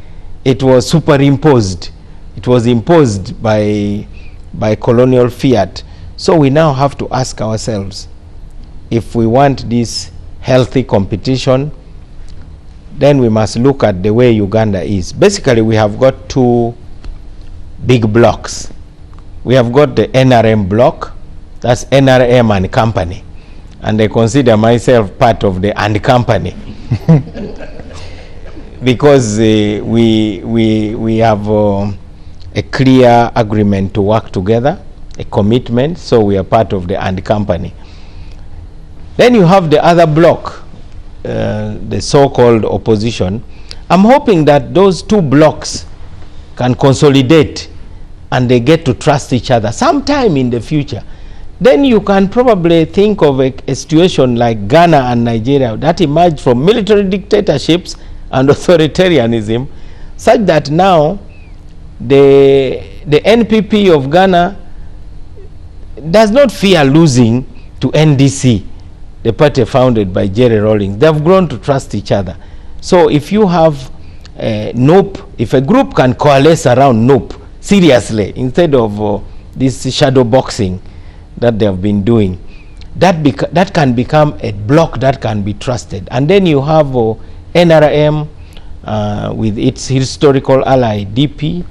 It was superimposed. It was imposed by colonial fiat. So we now have to ask ourselves, if we want this healthy competition, then we must look at the way Uganda is. Basically, we have got two big blocks. We have got the NRM block, that's NRM and Company. And I consider myself part of the and Company. Because we have a clear agreement to work together, a commitment, so we are part of the and Company. Then you have the other block, the so-called opposition. I'm hoping that those two blocks can consolidate and they get to trust each other sometime in the future. Then you can probably think of a situation like Ghana and Nigeria that emerged from military dictatorships and authoritarianism, such that now the NPP of Ghana does not fear losing to NDC, the party founded by Jerry Rawlings. They have grown to trust each other. So if you have NOPE, if a group can coalesce around NOPE seriously, instead of this shadow boxing that they have been doing, that can become a block that can be trusted. And then you have NRM with its historical ally DP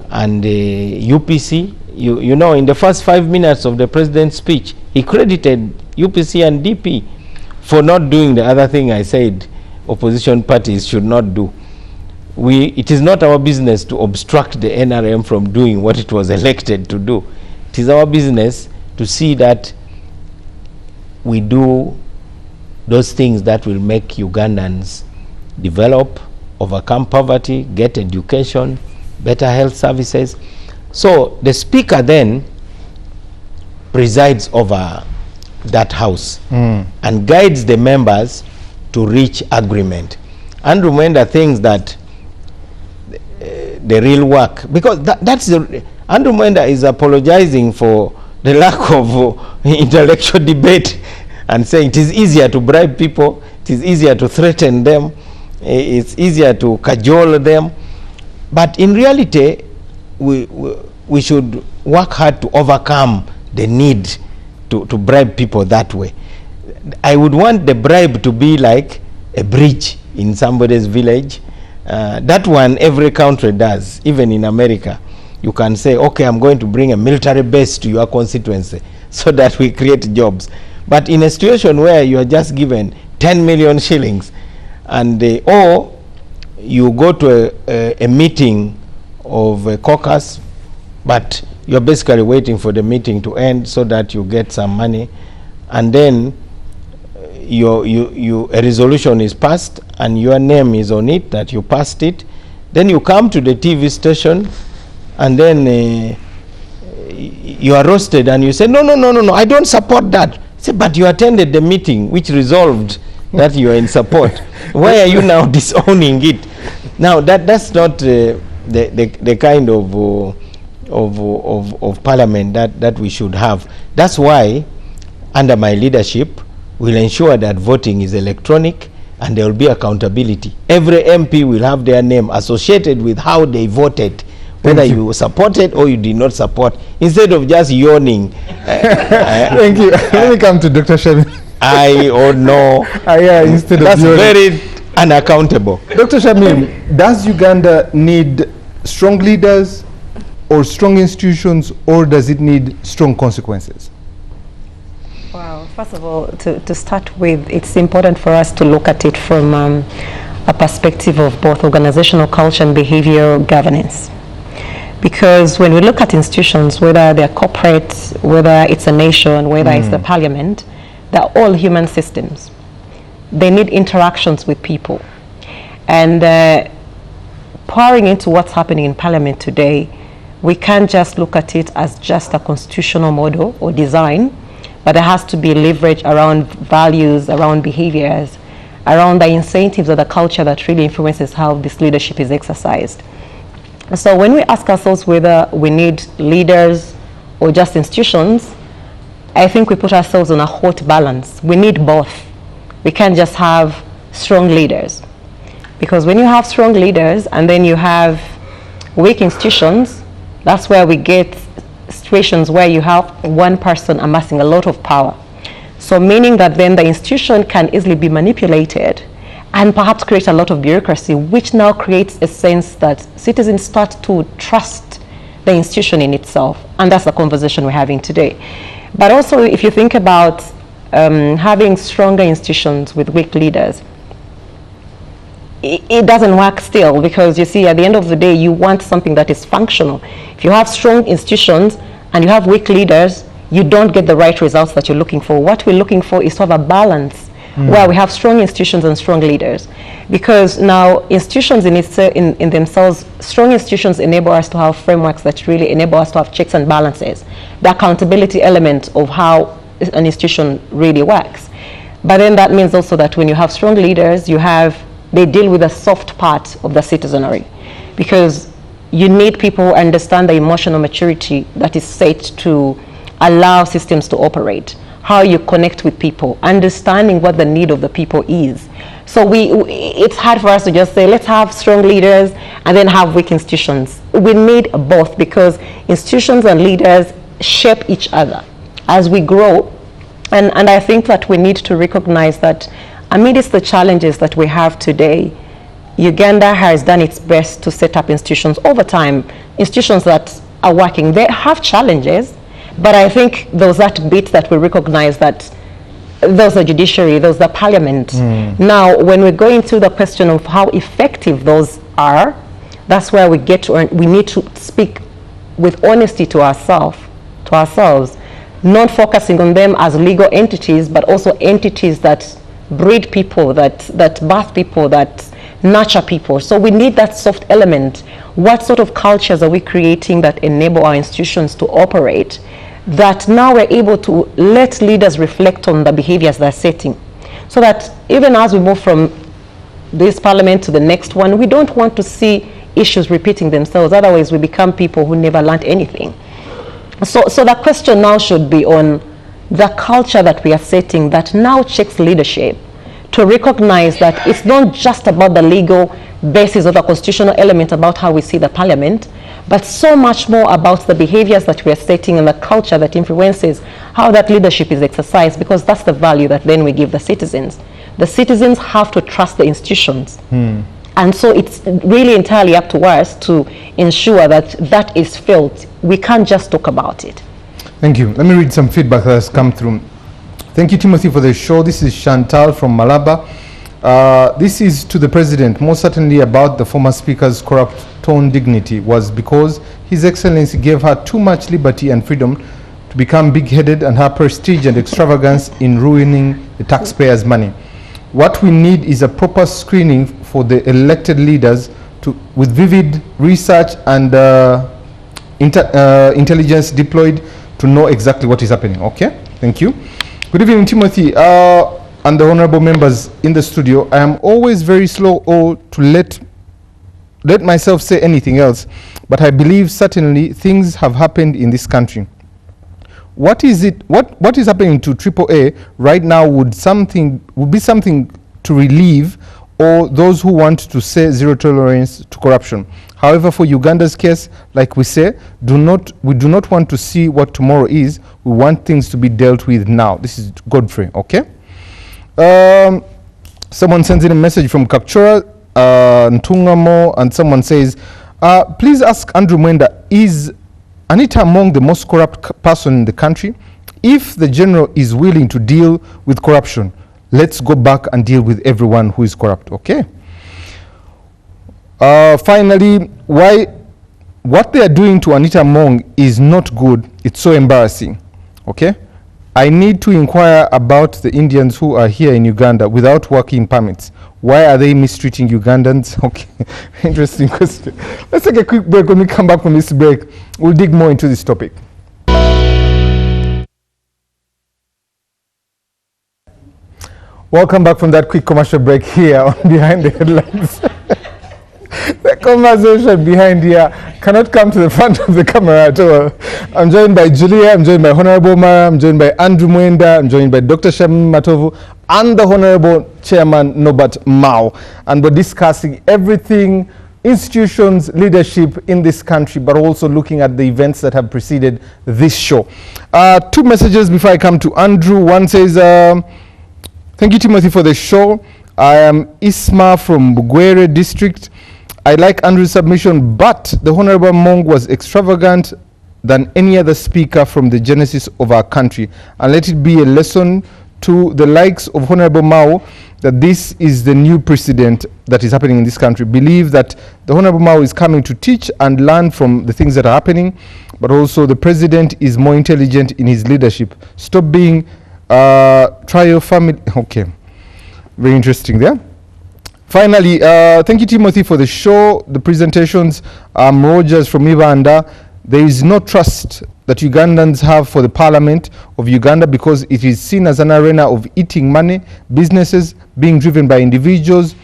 and UPC. You know, in the first 5 minutes of the president's speech, he credited UPC and DP for not doing the other thing I said opposition parties should not do. It is not our business to obstruct the NRM from doing what it was elected to do. It is our business to see that we do those things that will make Ugandans develop, overcome poverty, get education, better health services. So the speaker then presides over that house and guides the members to reach agreement. Andrew Mwenda thinks that the real work, because that's the Andrew Mwenda is apologizing for the lack of intellectual debate and saying it is easier to bribe people, it is easier to threaten them, it's easier to cajole them. But in reality, we should work hard to overcome the need to bribe people that way. I would want the bribe to be like a bridge in somebody's village. That one every country does, even in America. You can say, okay, I'm going to bring a military base to your constituency so that we create jobs. But in a situation where you are just given 10 million shillings and or you go to a meeting of a caucus, but you're basically waiting for the meeting to end so that you get some money, and then a resolution is passed and your name is on it, that you passed it. Then you come to the TV station and then you are roasted and you say, no, I don't support that. Say, but you attended the meeting which resolved that you are in support. Why are you now disowning it? Now that's not the kind of parliament that we should have. That's why under my leadership we'll ensure that voting is electronic and there will be accountability. Every MP will have their name associated with how they voted, whether you supported or you did not support, instead of just yawning. Thank you. Let me come to Dr. Shamim. Yeah, instead of that's yawning. Very unaccountable. Dr. Shamim, does Uganda need strong leaders or strong institutions, or does it need strong consequences? Well, first of all, to start with, it's important for us to look at it from a perspective of both organizational culture and behavioral governance. Because when we look at institutions, whether they're corporate, whether it's a nation, whether it's the parliament, they're all human systems. They need interactions with people. And pouring into what's happening in parliament today, we can't just look at it as just a constitutional model or design, but there has to be leverage around values, around behaviors, around the incentives or the culture that really influences how this leadership is exercised. So when we ask ourselves whether we need leaders or just institutions, I think we put ourselves on a hot balance. We need both. We can't just have strong leaders. Because when you have strong leaders and then you have weak institutions, that's where we get situations where you have one person amassing a lot of power. So meaning that then the institution can easily be manipulated and perhaps create a lot of bureaucracy, which now creates a sense that citizens start to trust the institution in itself. And that's the conversation we're having today. But also, if you think about having stronger institutions with weak leaders, it doesn't work still, because you see, at the end of the day, you want something that is functional. If you have strong institutions and you have weak leaders, you don't get the right results that you're looking for. What we're looking for is to have a balance where we have strong institutions and strong leaders. Because now institutions in themselves, strong institutions enable us to have frameworks that really enable us to have checks and balances, the accountability element of how an institution really works. But then that means also that when you have strong leaders, they deal with the soft part of the citizenry, because you need people who understand the emotional maturity that is set to allow systems to operate, how you connect with people, understanding what the need of the people is. So it's hard for us to just say, let's have strong leaders and then have weak institutions. We need both, because institutions and leaders shape each other as we grow. And I think that we need to recognize that amidst the challenges that we have today, Uganda has done its best to set up institutions over time, institutions that are working. They have challenges, but I think there's that bit that we recognize that there's the judiciary, there's the parliament. Now, when we're going through the question of how effective those are, that's where we get to, we need to speak with honesty to ourselves, not focusing on them as legal entities, but also entities that breed people, that birth people, that nurture people. So we need that soft element. What sort of cultures are we creating that enable our institutions to operate, that now we're able to let leaders reflect on the behaviors they're setting, so that even as we move from this parliament to the next one, we don't want to see issues repeating themselves. Otherwise, we become people who never learned anything. So the question now should be on the culture that we are setting that now checks leadership, to recognize that it's not just about the legal basis of the constitutional element about how we see the parliament, but so much more about the behaviors that we are setting and the culture that influences how that leadership is exercised, because that's the value that then we give the citizens. The citizens have to trust the institutions. And so it's really entirely up to us to ensure that that is felt. We can't just talk about it. Thank you. Let me read some feedback that has come through. Thank you, Timothy, for the show. This is Chantal from Malaba. This is to the President. Most certainly about the former Speaker's corrupt tone dignity was because His Excellency gave her too much liberty and freedom to become big-headed, and her prestige and extravagance in ruining the taxpayers' money. What we need is a proper screening for the elected leaders with vivid research and intelligence deployed to know exactly what is happening. Okay, thank you. Good evening, Timothy, and the honorable members in the studio. I am always very slow to let myself say anything else, but I believe certainly things have happened in this country. What is happening to AAA right now would be something to relieve or those who want to say zero tolerance to corruption. However, for Uganda's case, like we say, we do not want to see what tomorrow is. We want things to be dealt with now. This is Godfrey, okay? Someone sends in a message from Kakchora, Ntungamo, and someone says, please ask Andrew Mwenda, is Anita among the most corrupt person in the country? If the general is willing to deal with corruption, let's go back and deal with everyone who is corrupt, okay? Finally, what they are doing to Anita Among is not good. It's so embarrassing, okay? I need to inquire about the Indians who are here in Uganda without working permits. Why are they mistreating Ugandans? Okay, interesting question. Let's take a quick break. When we come back from this break, we'll dig more into this topic. Welcome back from that quick commercial break here on Behind the Headlines. The conversation behind here cannot come to the front of the camera at all. I'm joined by Julia, I'm joined by Honorable Mara, I'm joined by Andrew Mwenda, I'm joined by Dr. Shamim Matovu, and the Honorable Chairman Norbert Mao. And we're discussing everything, institutions, leadership in this country, but also looking at the events that have preceded this show. Two messages before I come to Andrew. One says, thank you, Timothy, for the show. I am Isma from Bugwere district. I like Andrew's submission, but the Honorable Mong was extravagant than any other speaker from the genesis of our country. And let it be a lesson to the likes of Honorable Mao that this is the new precedent that is happening in this country. Believe that the Honorable Mao is coming to teach and learn from the things that are happening, but also the president is more intelligent in his leadership. Stop being trial family. Okay. Very interesting there. Finally, thank you, Timothy, for the show, the presentations. Rogers from Uganda. There is no trust that Ugandans have for the Parliament of Uganda because it is seen as an arena of eating money, businesses being driven by individuals,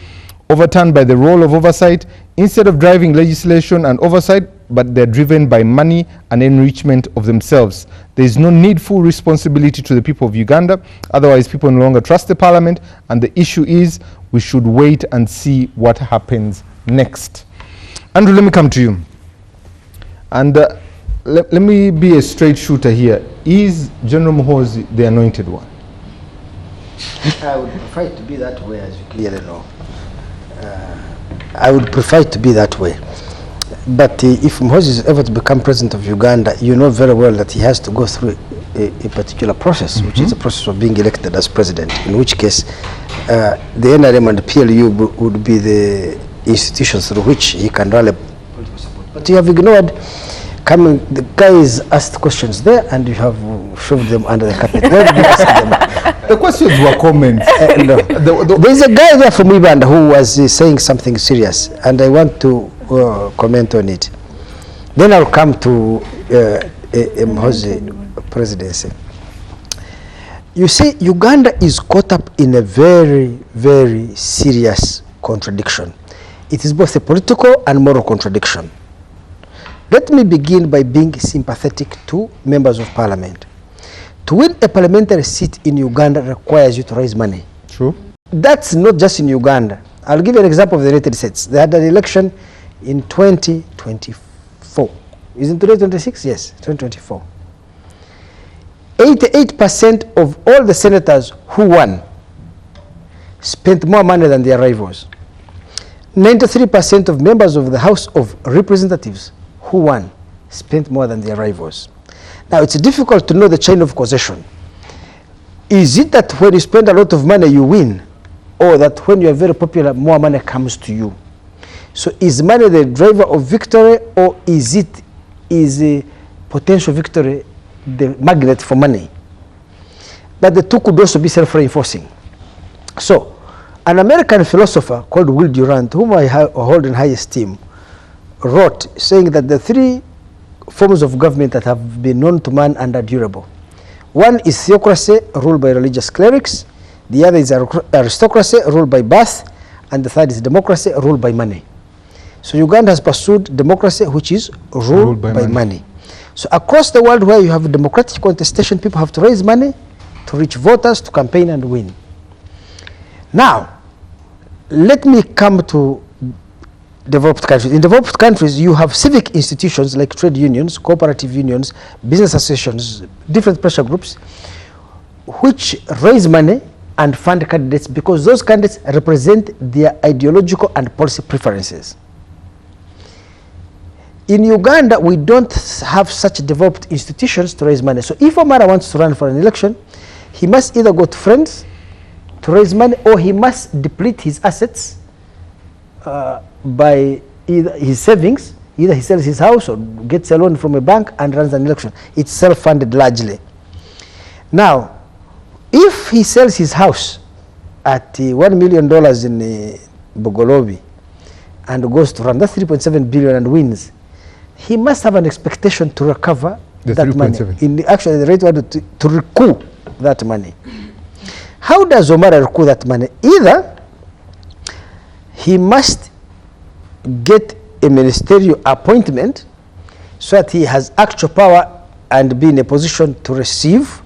overturned by the role of oversight, instead of driving legislation and oversight, but they're driven by money and enrichment of themselves. There is no needful responsibility to the people of Uganda. Otherwise, people no longer trust the Parliament, and the issue is we should wait and see what happens next. Andrew, let me come to you. And let me be a straight shooter here. Is General Muhoozi the anointed one? I would prefer it to be that way, as you clearly know. I would prefer it to be that way. But if Muhoozi is ever to become president of Uganda, you know very well that he has to go through a particular process, which is the process of being elected as president, in which case the NRM and PLU would be the institutions through which he can rally political support. But you have ignored the guys asked questions there and you have shoved them under the carpet. The questions were comments. No. There's a guy there from Uganda who was saying something serious, and I want to comment on it. Then I'll come to Muhoozi presidency. You see, Uganda is caught up in a very, very serious contradiction. It is both a political and moral contradiction. Let me begin by being sympathetic to members of parliament. To win a parliamentary seat in Uganda requires you to raise money. True. That's not just in Uganda. I'll give you an example of the United States. They had an election in 2024. Is it 2026? Yes, 2024. 88% of all the senators who won spent more money than their rivals. 93% of members of the House of Representatives who won spent more than their rivals. Now, it's difficult to know the chain of causation. Is it that when you spend a lot of money, you win? Or that when you are very popular, more money comes to you? So is money the driver of victory, or is a potential victory the magnet for money? But the two could also be self-reinforcing. So, an American philosopher called Will Durant, whom I hold in high esteem, wrote saying that the three forms of government that have been known to man and are durable. One is theocracy, ruled by religious clerics. The other is aristocracy, ruled by birth. And the third is democracy, ruled by money. So Uganda has pursued democracy, which is ruled by money. So across the world where you have democratic contestation, people have to raise money to reach voters, to campaign and win. Now, let me come to developed countries. In developed countries, you have civic institutions like trade unions, cooperative unions, business associations, different pressure groups, which raise money and fund candidates because those candidates represent their ideological and policy preferences. In Uganda, we don't have such developed institutions to raise money. So if Omara wants to run for an election, he must either go to friends to raise money, or he must deplete his assets by either his savings, either he sells his house or gets a loan from a bank and runs an election. It's self-funded largely. Now, if he sells his house at $1 million in Bogolobi and goes to run, that's 3.7 billion and wins, he must have an expectation to recover that money. Actually, the rate was to recoup that money. How does Omar recoup that money? Either he must get a ministerial appointment so that he has actual power and be in a position to receive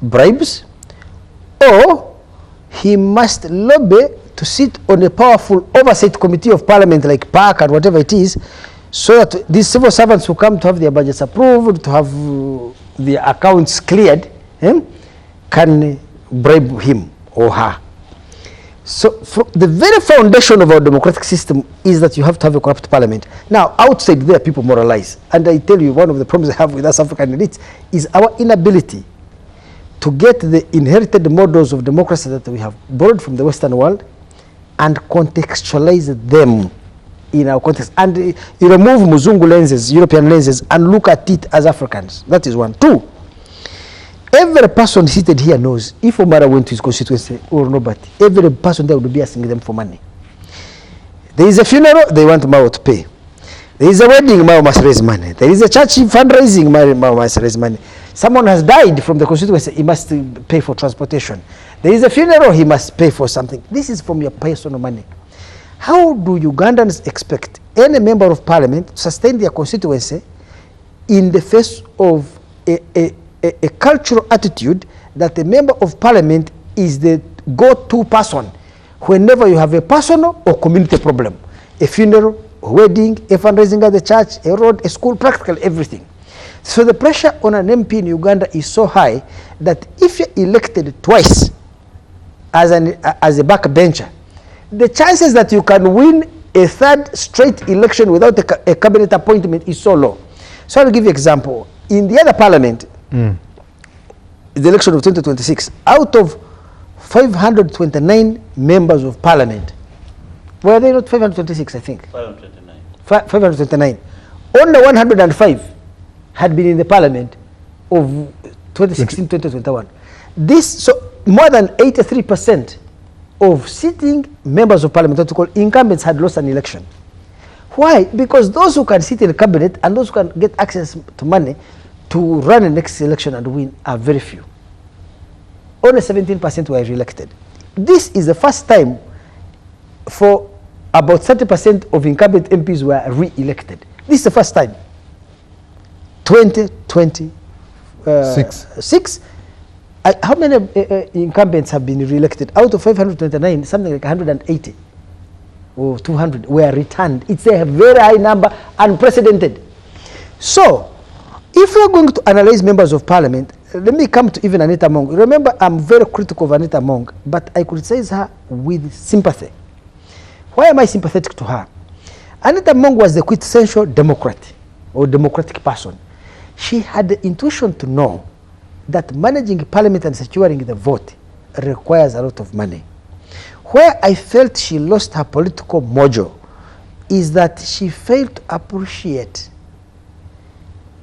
bribes, or he must lobby to sit on a powerful oversight committee of parliament like PAC and whatever it is, so that these civil servants who come to have their budgets approved, to have their accounts cleared, can bribe him or her. So the very foundation of our democratic system is that you have to have a corrupt parliament. Now, outside there, people moralize. And I tell you, one of the problems I have with us African elites is our inability to get the inherited models of democracy that we have borrowed from the Western world and contextualize them in our context. And you remove Muzungu lenses, European lenses, and look at it as Africans. That is one. Two, every person seated here knows if Omara went to his constituency or nobody, every person there would be asking them for money. There is a funeral, they want Mao to pay. There is a wedding, Mao must raise money. There is a church fundraising, Mao must raise money. Someone has died from the constituency, he must pay for transportation. There is a funeral, he must pay for something. This is from your personal money. How do Ugandans expect any member of parliament to sustain their constituency in the face of a cultural attitude that the member of parliament is the go-to person whenever you have a personal or community problem? A funeral, a wedding, a fundraising at the church, a road, a school, practically everything. So the pressure on an MP in Uganda is so high that if you're elected twice as a backbencher, the chances that you can win a third straight election without a cabinet appointment is so low. So I'll give you an example. In the other parliament, the election of 2026, out of 529 members of parliament, were they not 526, I think? 529. 529. Only 105 had been in the parliament of 2016-2021. This, so more than 83% of sitting members of parliament, what we call incumbents, had lost an election. Why? Because those who can sit in the cabinet and those who can get access to money to run the next election and win are very few. Only 17% were re-elected. This is the first time for about 30% of incumbent MPs were re-elected. This is the first time. 2026. How many incumbents have been re-elected? Out of 529, something like 180 or 200 were returned. It's a very high number, unprecedented. So, if we're going to analyze members of parliament, let me come to even Anita Mong. Remember, I'm very critical of Anita Mong, but I criticize her with sympathy. Why am I sympathetic to her? Anita Mong was the quintessential Democrat or democratic person. She had the intuition to know that managing parliament and securing the vote requires a lot of money. Where I felt she lost her political mojo is that she failed to appreciate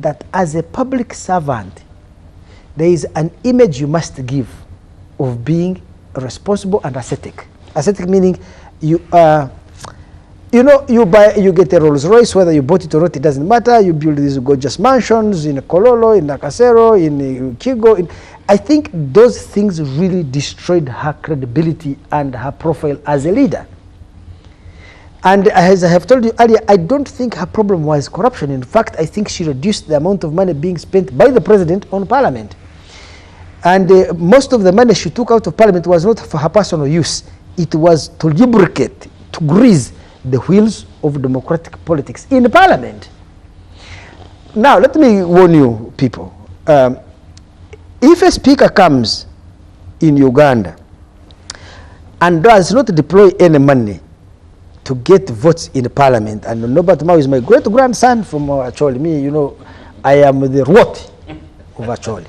that as a public servant, there is an image you must give of being responsible and ascetic. Ascetic meaning you you get a Rolls Royce, whether you bought it or not, it doesn't matter. You build these gorgeous mansions in Kololo, in Nakasero, in Kigo. I think those things really destroyed her credibility and her profile as a leader. And as I have told you earlier, I don't think her problem was corruption. In fact, I think she reduced the amount of money being spent by the president on parliament. And most of the money she took out of parliament was not for her personal use. It was to lubricate, to grease the wheels of democratic politics in parliament. Now, let me warn you people. If a speaker comes in Uganda and does not deploy any money to get votes in parliament, and Nobert Mao is my great-grandson from Acholi, me, you know, I am the Rwot of Acholi.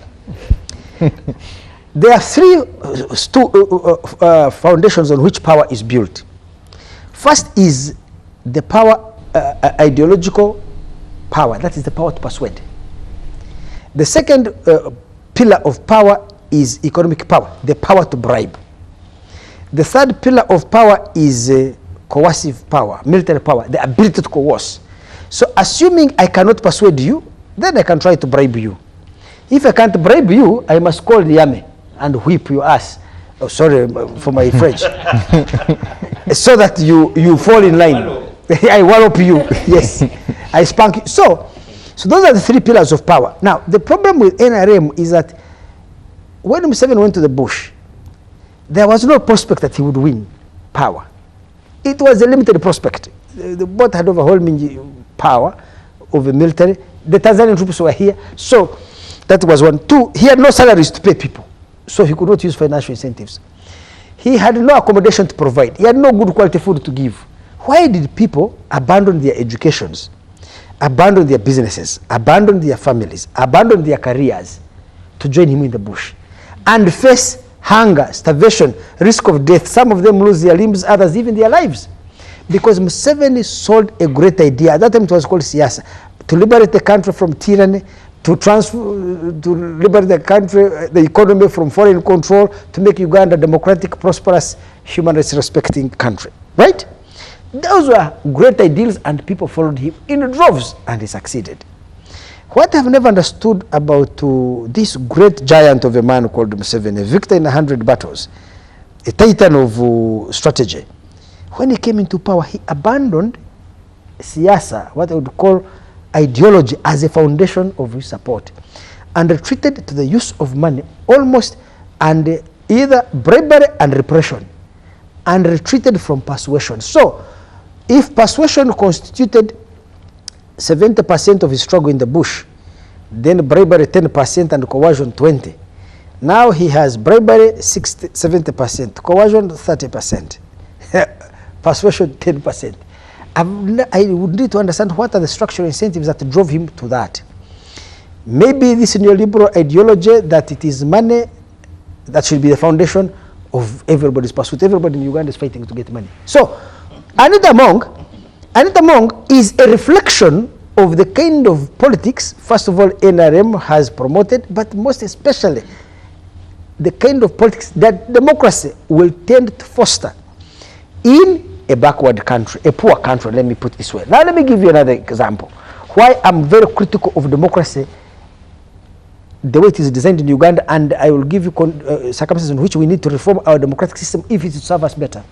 There are three foundations on which power is built. First is the power, ideological power, that is the power to persuade. The second pillar of power is economic power, the power to bribe. The third pillar of power is coercive power, military power, the ability to coerce. So assuming I cannot persuade you, then I can try to bribe you. If I can't bribe you, I must call the army and whip your ass. Oh, sorry for my French. So that you fall in line. I wallop you. Yes, I spank you. So those are the three pillars of power. Now, the problem with NRM is that when Museveni went to the bush, there was no prospect that he would win power. It was a limited prospect. The boat had overwhelming power of the military. The Tanzanian troops were here. So that was one. Two, he had no salaries to pay people. So he could not use financial incentives. He had no accommodation to provide. He had no good quality food to give. Why did people abandon their educations, abandon their businesses, abandon their families, abandon their careers to join him in the bush and face hunger, starvation, risk of death? Some of them lose their limbs, others even their lives. Because Museveni sold a great idea. At that time it was called Siasa, to liberate the country from tyranny, to liberate the country, the economy from foreign control, to make Uganda a democratic, prosperous, human rights respecting country. Right? Those were great ideals and people followed him in droves and he succeeded. What I've never understood about this great giant of a man called Museveni, a victor in 100 battles, a titan of strategy, when he came into power, he abandoned Siasa, what I would call ideology, as a foundation of his support, and retreated to the use of money almost, and either bribery and repression, and retreated from persuasion. So if persuasion constituted 70% of his struggle in the bush, then bribery 10% and coercion 20%. Now he has bribery 70%, coercion 30%, persuasion 10%. I would need to understand what are the structural incentives that drove him to that. Maybe this neoliberal ideology that it is money that should be the foundation of everybody's pursuit. Everybody in Uganda is fighting to get money. So Anita Mong is a reflection of the kind of politics, first of all, NRM has promoted, but most especially the kind of politics that democracy will tend to foster in a backward country, a poor country, let me put it this way. Now let me give you another example. Why I'm very critical of democracy, the way it is designed in Uganda, and I will give you circumstances in which we need to reform our democratic system if it is to serve us better.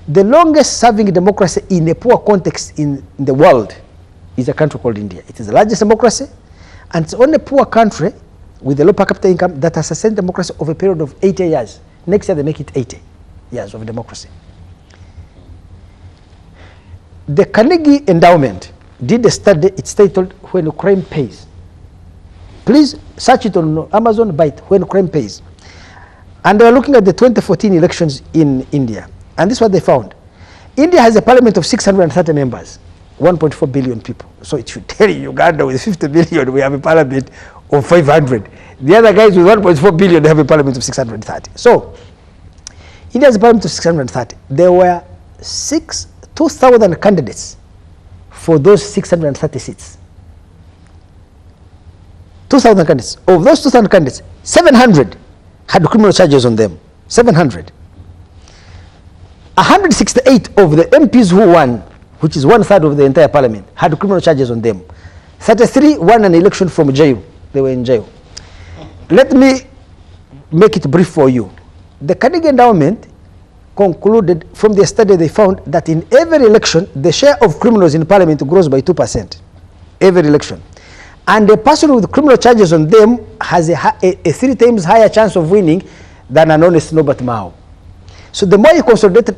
The longest serving democracy in a poor context in the world is a country called India. It is the largest democracy, and it's only a poor country with a low per capita income that has sustained democracy over a period of 80 years. Next year they make it 80 years of democracy. The Carnegie Endowment did a study, it's titled When Crime Pays. Please search it on Amazon, buy it, When Crime Pays. And they were looking at the 2014 elections in India. And this is what they found. India has a parliament of 630 members, 1.4 billion people. So it should tell you, Uganda with 50 billion, we have a parliament of 500. The other guys with 1.4 billion, they have a parliament of 630. So India has a parliament of 630. There were 2,000 candidates for those 630 seats. 2,000 candidates. Of those 2,000 candidates, 700 had criminal charges on them. 700. 168 of the MPs who won, which is 1/3 of the entire parliament, had criminal charges on them. 33 won an election from jail. They were in jail. Let me make it brief for you. The Carnegie Endowment concluded from their study, they found that in every election, the share of criminals in parliament grows by 2%. Every election. And a person with criminal charges on them has a 3 times higher chance of winning than an honest Norbert Mao. So the more you consolidate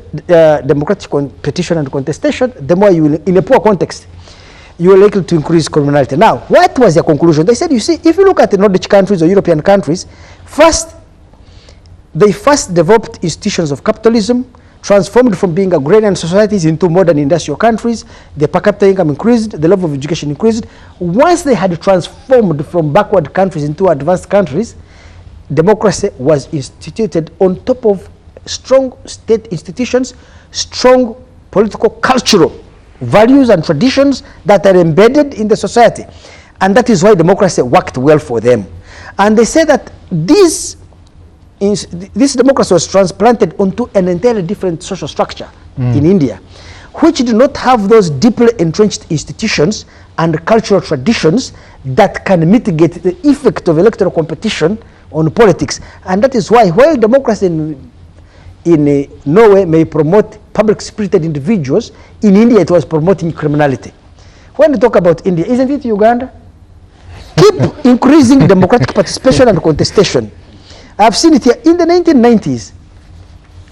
democratic competition and contestation, the more you will, in a poor context, you are likely to increase criminality. Now, what was their conclusion? They said, you see, if you look at the Nordic countries or European countries, they first developed institutions of capitalism, transformed from being agrarian societies into modern industrial countries. The per capita income increased, the level of education increased. Once they had transformed from backward countries into advanced countries, democracy was instituted on top of strong state institutions, strong political cultural values and traditions that are embedded in the society. And that is why democracy worked well for them. And they say that this democracy was transplanted onto an entirely different social structure in India, which do not have those deeply entrenched institutions and cultural traditions that can mitigate the effect of electoral competition on politics. And that is why, while democracy in Norway may promote public-spirited individuals. In India, it was promoting criminality. When you talk about India, isn't it Uganda? Keep increasing democratic participation and contestation. I've seen it here in the 1990s.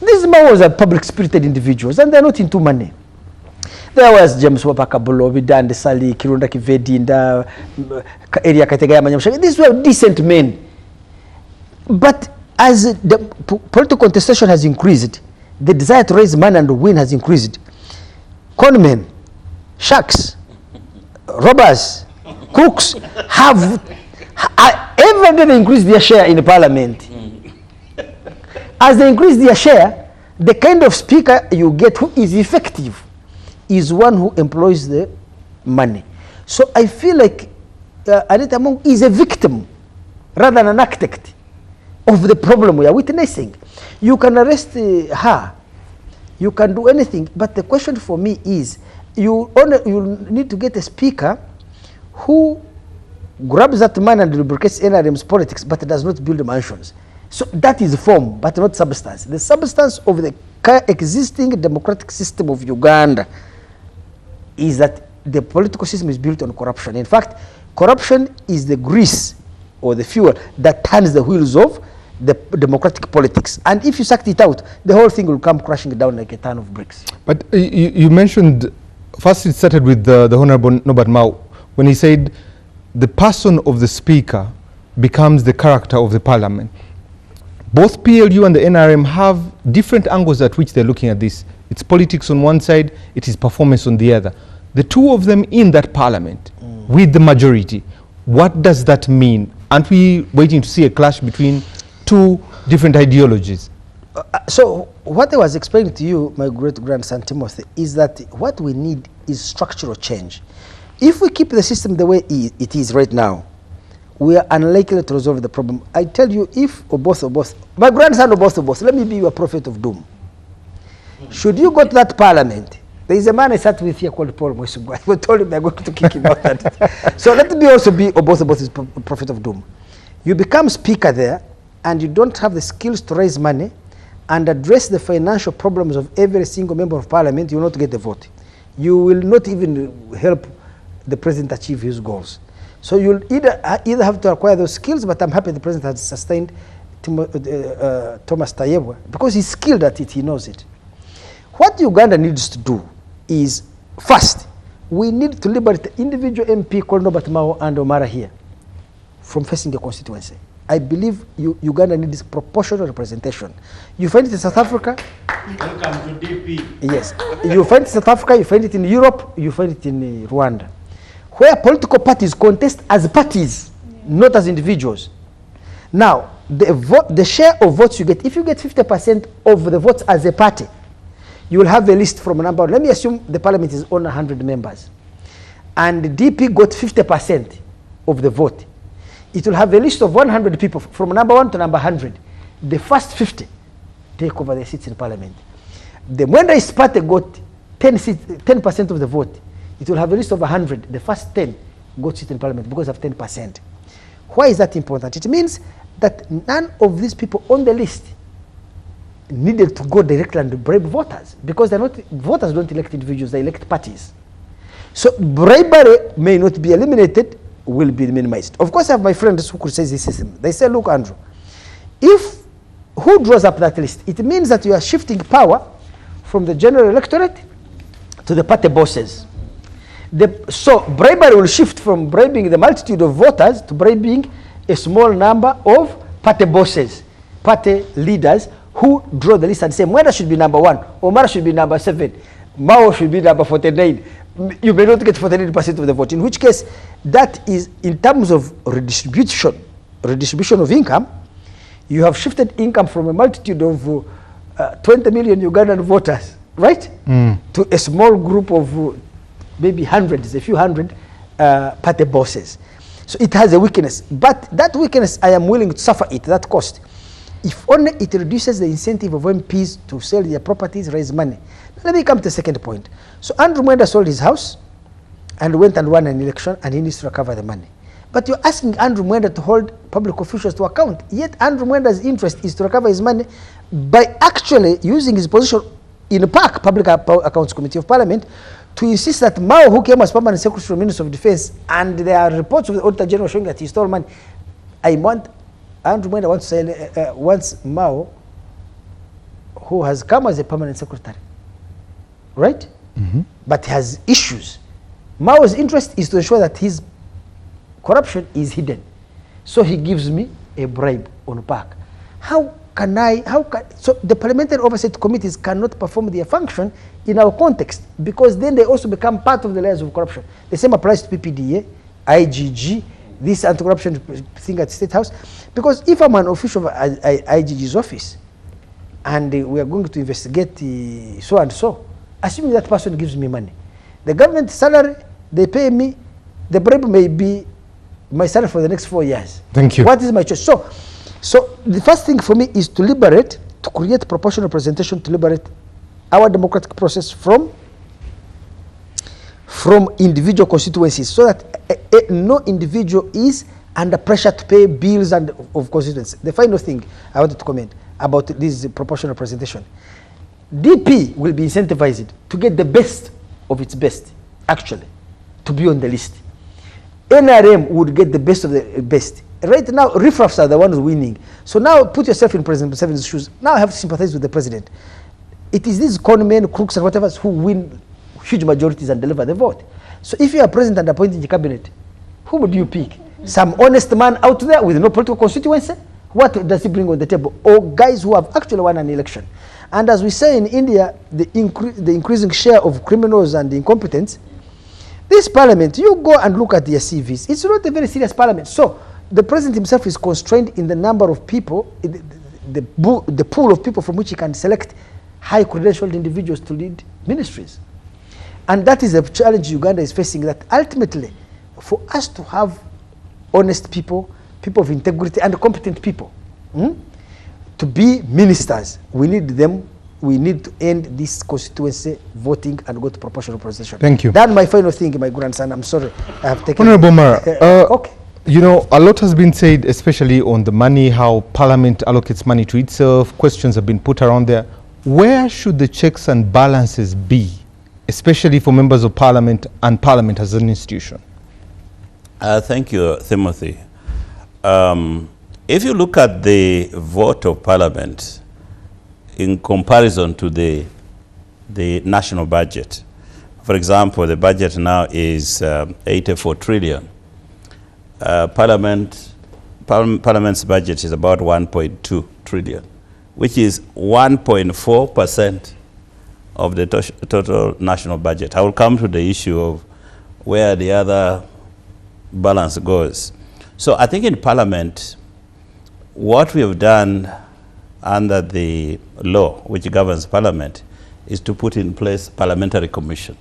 These Maos are public-spirited individuals, and they're not into money. There was James Wapakabulo, Vidande Sali, Kirunda Kivedinda, Area Kategaya Manyamshaka. These were decent men. But as the political contestation has increased, the desire to raise money and win has increased. Conmen, sharks, robbers, crooks have every day they increase their share in the parliament. As they increase their share, the kind of speaker you get who is effective is one who employs the money. So I feel like Anita Among is a victim rather than an architect of the problem we are witnessing. You can arrest her, you can do anything, but the question for me is, you need to get a speaker who grabs that money and lubricates NRM's politics, but does not build mansions. So that is form, but not substance. The substance of the existing democratic system of Uganda is that the political system is built on corruption. In fact, corruption is the grease or the fuel that turns the wheels of the democratic politics. And if you suck it out, the whole thing will come crashing down like a ton of bricks. But you mentioned, first it started with the Honorable Norbert Mao, when he said the person of the speaker becomes the character of the parliament. Both PLU and the NRM have different angles at which they're looking at this. It's politics on one side, it is performance on the other. The two of them in that parliament with the majority, what does that mean? Aren't we waiting to see a clash between two different ideologies? So what I was explaining to you, my great-grandson Timothy, is that what we need is structural change. If we keep the system the way it is right now, we are unlikely to resolve the problem. I tell you, if Oboth, my grandson Oboth, let me be your prophet of doom. Should you go to that parliament, there is a man I sat with here called Paul Mwesugwa. I told him they're going to kick him out. So let me also be Oboth is prophet of doom. You become speaker there, and you don't have the skills to raise money and address the financial problems of every single member of parliament, you will not get the vote. You will not even help the president achieve his goals. So you'll either have to acquire those skills, but I'm happy the president has sustained Thomas Tayebwa because he's skilled at it, he knows it. What Uganda needs to do is, first, we need to liberate the individual MP called Norbert Mao and Omara here from facing the constituency. I believe Uganda needs proportional representation. You find it in South Africa. Welcome to DP. Yes. You find it in South Africa, you find it in Europe, you find it in Rwanda, where political parties contest as parties, not as individuals. Now, the share of votes you get, if you get 50% of the votes as a party, you will have a list from a number. Let me assume the parliament is on 100 members, and the DP got 50% of the vote. It will have a list of 100 people from number 1 to number 100. The first 50 take over the seats in parliament. The Mwenda party got 10% of the vote. It will have a list of 100. The first 10 got seats in parliament because of 10%. Why is that important? It means that none of these people on the list needed to go directly and bribe voters, because they're not, voters don't elect individuals, they elect parties. So bribery may not be eliminated, will be minimized. Of course, I have my friends who criticize this system. They say, look, Andrew, who draws up that list? It means that you are shifting power from the general electorate to the party bosses. So bribery will shift from bribing the multitude of voters to bribing a small number of party bosses, party leaders, who draw the list and say, Mwenda should be number 1, Omar should be number 7, Mao should be number 49. You may not get 49% of the vote, in which case that is, in terms of redistribution of income, you have shifted income from a multitude of 20 million Ugandan voters, right? To a small group of maybe hundreds, a few hundred party bosses. So it has a weakness, but that weakness I am willing to suffer it, that cost, if only it reduces the incentive of MPs to sell their properties, raise money. Let me come to the second point. So Andrew Mwenda sold his house and went and won an election, and he needs to recover the money. But you're asking Andrew Mwenda to hold public officials to account. Yet Andrew Mwenda's interest is to recover his money by actually using his position in PAC, Public Accounts Committee of Parliament, to insist that Mao, who came as permanent secretary to the Minister of Defense, and there are reports of the Auditor General showing that he stole money. Andrew Mwenda wants to say, wants Mao, who has come as a permanent secretary, right? But has issues. Mao's interest is to ensure that his corruption is hidden. So he gives me a bribe on PAC. So the parliamentary oversight committees cannot perform their function in our context, because then they also become part of the layers of corruption. The same applies to PPDA, IGG, this anti-corruption thing at State House. Because if I'm an official of IGG's office, and we are going to investigate so and so, assuming that person gives me money, the government salary, they pay me, the bribe may be my salary for the next 4 years. Thank you. What is my choice? So the first thing for me is to create proportional representation, to liberate our democratic process from individual constituencies, so that no individual is under pressure to pay bills and of constituencies. The final thing I wanted to comment about this proportional representation: DP will be incentivized to get the best of its best, actually, to be on the list. NRM would get the best of the best. Right now, riffraffs are the ones winning. So now put yourself in President Museveni's shoes. Now I have to sympathize with the president. It is these conmen, crooks, and whatever who win huge majorities and deliver the vote. So if you are president and appointed in the cabinet, who would you pick? Some honest man out there with no political constituency? What does he bring on the table? Or guys who have actually won an election? And as we say in India, the increasing share of criminals and incompetents, this parliament, you go and look at their CVs, it's not a very serious parliament. So the president himself is constrained in the number of people, the pool of people from which he can select high-credentialed individuals to lead ministries. And that is a challenge Uganda is facing, that ultimately, for us to have honest people, people of integrity, and competent people, to be ministers, we need them. We need to end this constituency voting and go to proportional representation. Thank you. That's my final thing, my grandson. I'm sorry, I have taken... Honorable Mara, okay. You know, a lot has been said, especially on the money, how Parliament allocates money to itself. Questions have been put around there. Where should the checks and balances be, especially for members of Parliament and Parliament as an institution? Thank you, Timothy. If you look at the vote of Parliament in comparison to the national budget, for example, the budget now is 84 trillion. Parliament's budget is about 1.2 trillion, which is 1.4% of the total national budget. I will come to the issue of where the other balance goes. So I think in Parliament, what we have done under the law which governs Parliament is to put in place parliamentary commission.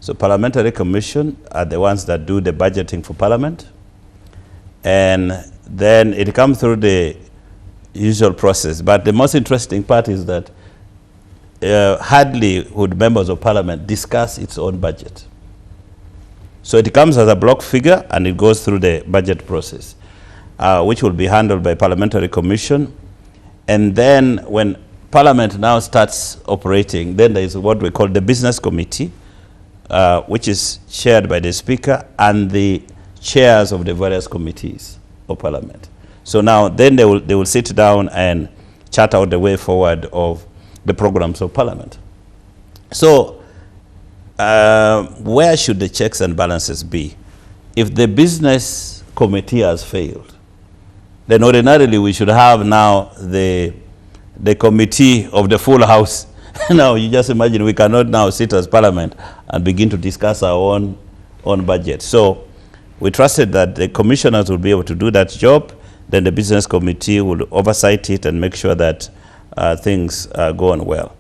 So parliamentary commission are the ones that do the budgeting for Parliament, and then it comes through the usual process. But the most interesting part is that hardly would members of Parliament discuss its own budget. So it comes as a block figure and it goes through the budget process, which will be handled by parliamentary commission. And then when Parliament now starts operating, then there is what we call the business committee, which is chaired by the Speaker and the chairs of the various committees of Parliament. So now then they will sit down and chart out the way forward of the programs of Parliament. So where should the checks and balances be? If the business committee has failed, then ordinarily we should have now the committee of the full house. Now you just imagine we cannot now sit as Parliament and begin to discuss our own budget. So we trusted that the commissioners will be able to do that job. Then the business committee will oversight it and make sure that things go on well.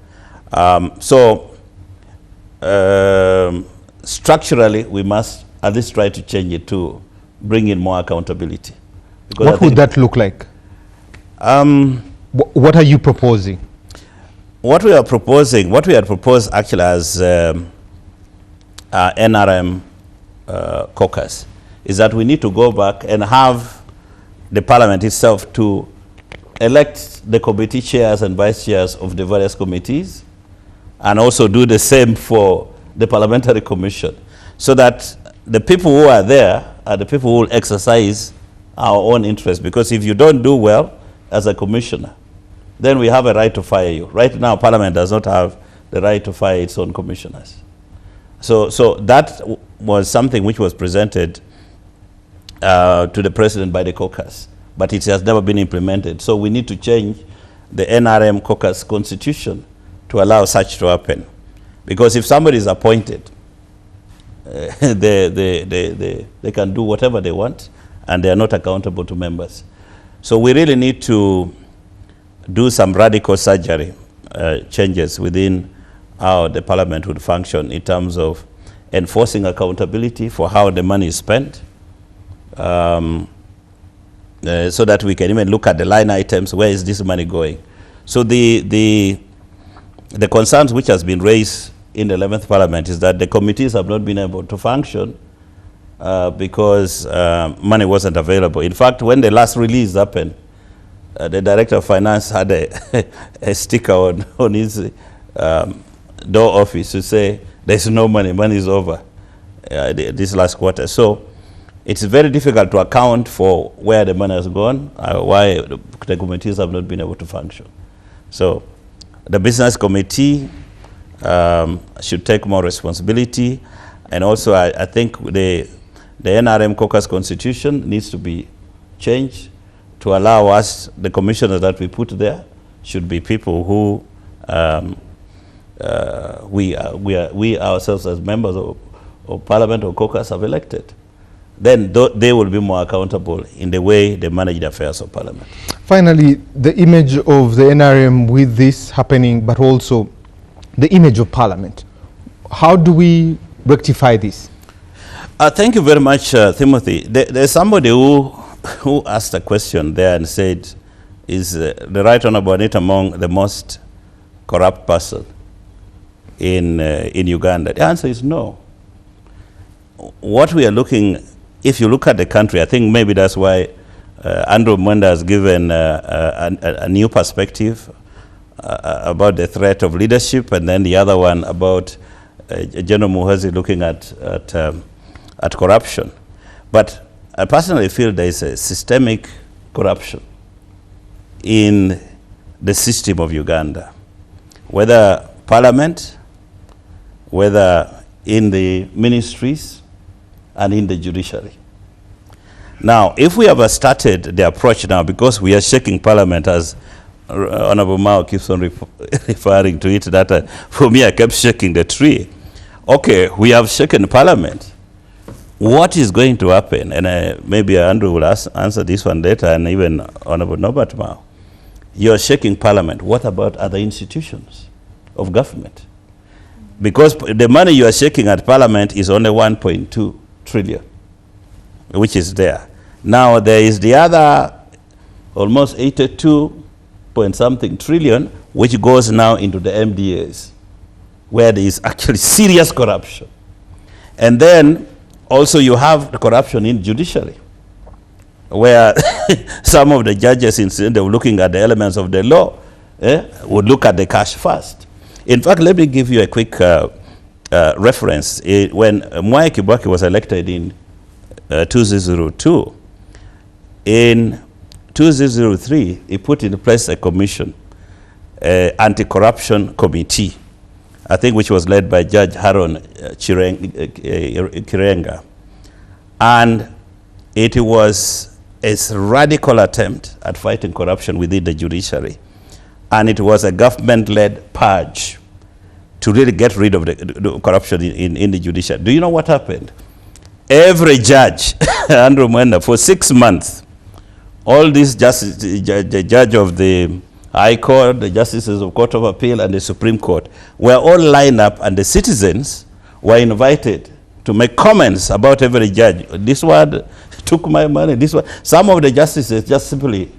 Structurally, we must at least try to change it to bring in more accountability. Because what would that look like? What are you proposing? What we had proposed actually as NRM caucus, is that we need to go back and have the parliament itself to elect the committee chairs and vice chairs of the various committees, and also do the same for the parliamentary commission, so that the people who are there are the people who will exercise our own interest. Because if you don't do well as a commissioner, then we have a right to fire you. Right now, Parliament does not have the right to fire its own commissioners. So that was something which was presented to the president by the caucus, but it has never been implemented. So we need to change the NRM caucus constitution to allow such to happen. Because if somebody is appointed, they can do whatever they want, and they are not accountable to members. So we really need to do some radical surgery changes within how the parliament would function in terms of enforcing accountability for how the money is spent, so that we can even look at the line items, where is this money going? So the concerns which has been raised in the 11th Parliament is that the committees have not been able to function because money wasn't available. In fact, when the last release happened, the Director of Finance had a sticker on his door office to say, there's no money, money is over this last quarter. So it's very difficult to account for where the money has gone, why the committees have not been able to function. So the business committee should take more responsibility, and also I think the NRM caucus constitution needs to be changed to allow us, the commissioners that we put there, should be people who we ourselves as members of parliament or caucus have elected. Then they will be more accountable in the way they manage the affairs of parliament. Finally, the image of the NRM with this happening, but also the image of parliament. How do we rectify this? Thank you very much, Timothy. There's somebody who asked a question there and said, is the Right Honourable Anita among the most corrupt person in Uganda? The answer is no. What we are looking, if you look at the country, I think maybe that's why Andrew Mwenda has given a new perspective about the threat of leadership, and then the other one about General Muhoozi looking at corruption. But I personally feel there is a systemic corruption in the system of Uganda, whether parliament, whether in the ministries, and in the judiciary. Now, if we have started the approach now, because we are shaking parliament, as Honorable Mao keeps on referring to it, that for me I kept shaking the tree. Okay, we have shaken parliament. What is going to happen? And maybe Andrew will answer this one later, and even Honorable Norbert Mao. You're shaking parliament. What about other institutions of government? Because the money you are shaking at parliament is only 1.2 trillion, which is there. Now there is the other almost 82 point something trillion, which goes now into the MDAs, where there is actually serious corruption. And then also you have the corruption in judiciary, where some of the judges, instead of looking at the elements of the law, would look at the cash first. In fact, let me give you a quick reference. When Mwai Kibaki was elected in 2002, in 2003, he put in place a commission, anti-corruption committee, I think which was led by Judge Haron Kirenga. And it was a radical attempt at fighting corruption within the judiciary. And it was a government-led purge to really get rid of the corruption in the judiciary. Do you know what happened? Every judge, Andrew Mwenda, for 6 months, all these justices, the judge of the High Court, the justices of Court of Appeal, and the Supreme Court were all lined up, and the citizens were invited to make comments about every judge. This one took my money, this one. Some of the justices just simply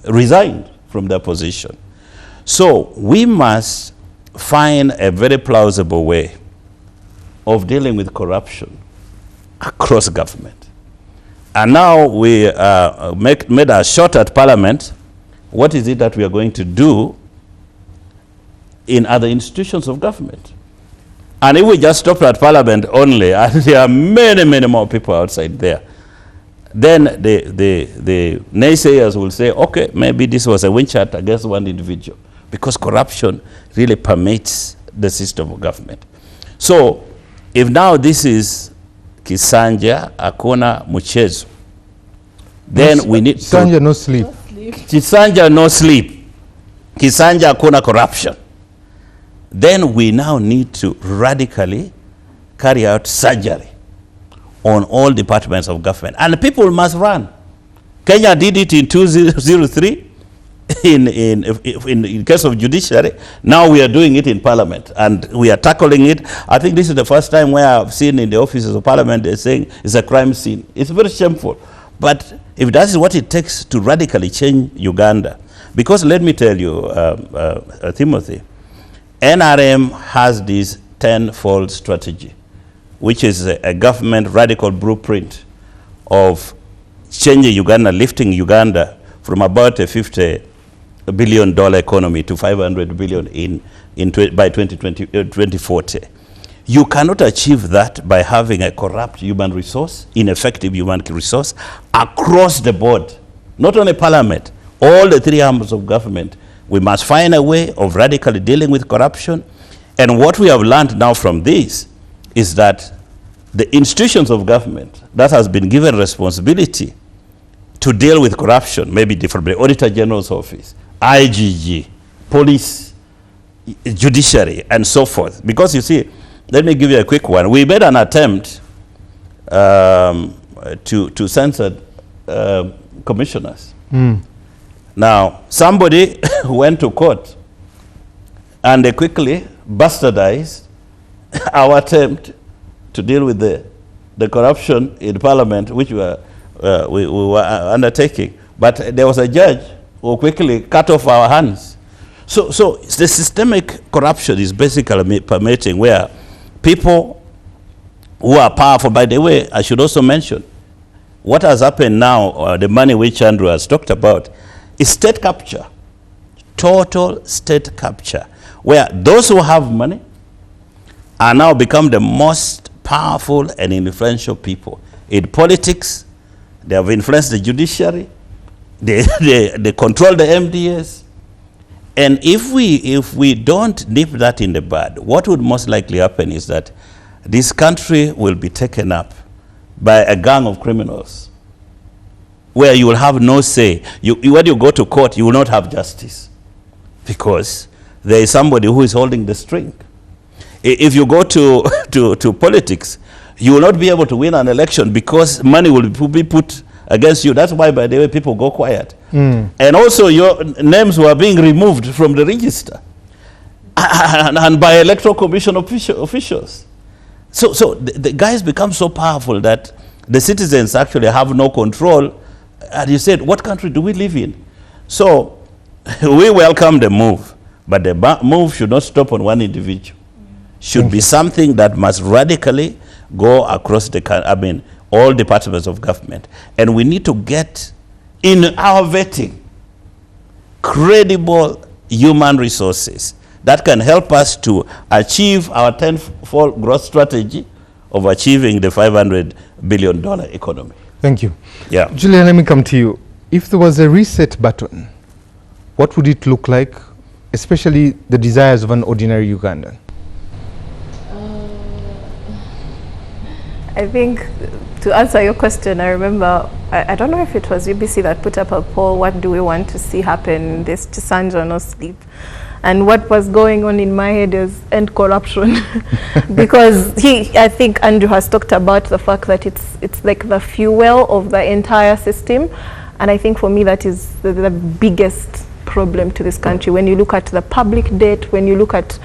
resigned from their position. So we must find a very plausible way of dealing with corruption across government. And now we made a shot at Parliament. What is it that we are going to do in other institutions of government? And if we just stop at Parliament only, and there are many, many more people outside there, then the naysayers will say, okay, maybe this was a wind shot against one individual, because corruption really permeates the system of government. So if now this is Kisanja, Akona, Muchezo, then we need Kisanja no sleep. Kisanja no sleep. Kisanja Akona corruption. Then we now need to radically carry out surgery on all departments of government. And people must run. Kenya did it in 2003 in case of judiciary. Now we are doing it in Parliament, and we are tackling it. I think this is the first time where I've seen in the offices of Parliament they're saying it's a crime scene. It's very shameful. But if that is what it takes to radically change Uganda, because let me tell you, Timothy, NRM has this 10-fold strategy, which is a government radical blueprint of changing Uganda, lifting Uganda from about a $50 billion economy to $500 billion by 2040. You cannot achieve that by having a corrupt human resource, ineffective human resource across the board, not only Parliament, all the three arms of government. We must find a way of radically dealing with corruption. And what we have learned now from this is that the institutions of government that has been given responsibility to deal with corruption, maybe from the Auditor General's office, IGG, police, judiciary, and so forth. Because you see, let me give you a quick one. We made an attempt to censor commissioners. Now, somebody went to court and they quickly bastardized our attempt to deal with the corruption in Parliament, which we were undertaking. But there was a judge who quickly cut off our hands. So the systemic corruption is basically permeating, where people who are powerful, by the way, I should also mention, what has happened now, the money which Andrew has talked about, is state capture, total state capture, where those who have money are now become the most powerful and influential people in politics. They have influenced the judiciary. They control the MDS. And if we don't nip that in the bud, what would most likely happen is that this country will be taken up by a gang of criminals, where you will have no say. When you go to court, you will not have justice, because there is somebody who is holding the string. If you go to politics, you will not be able to win an election because money will be put against you. That's why, by the way, people go quiet. And also your names were being removed from the register and by electoral commission officials. So the guys become so powerful that the citizens actually have no control. And you said, what country do we live in? So we welcome the move, but the move should not stop on one individual. Should be something that must radically go across all departments of government. And we need to get in our vetting credible human resources that can help us to achieve our 10-fold growth strategy of achieving the $500 billion economy. Thank you. Yeah. Julia, let me come to you. If there was a reset button, what would it look like, especially the desires of an ordinary Ugandan? I think to answer your question, I remember, I don't know if it was UBC that put up a poll, what do we want to see happen, this Chisanja no sleep. And what was going on in my head is end corruption. Because I think Andrew has talked about the fact that it's like the fuel of the entire system. And I think for me that is the biggest problem to this country. When you look at the public debt, when you look at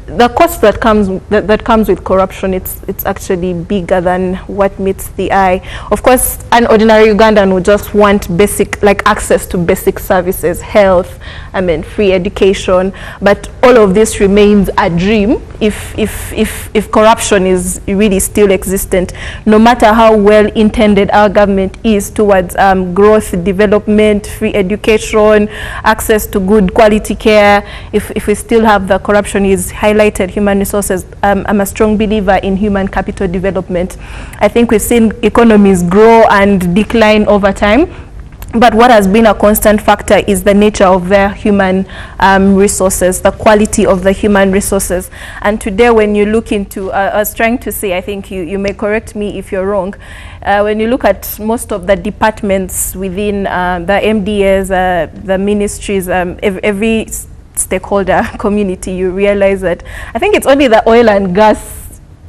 the cost that comes with corruption, it's actually bigger than what meets the eye. Of course, an ordinary Ugandan would just want basic, like access to basic services, health, free education, but all of this remains a dream if corruption is really still existent, no matter how well intended our government is towards growth, development, free education, access to good quality care. If we still have the corruption is highlighted, human resources, I'm a strong believer in human capital development. I think we've seen economies grow and decline over time, but what has been a constant factor is the nature of their human resources, the quality of the human resources. And today when you look into, I was trying to say, I think you may correct me if you're wrong, when you look at most of the departments within the MDAs, the ministries, every stakeholder community, you realize that I think it's only the oil and gas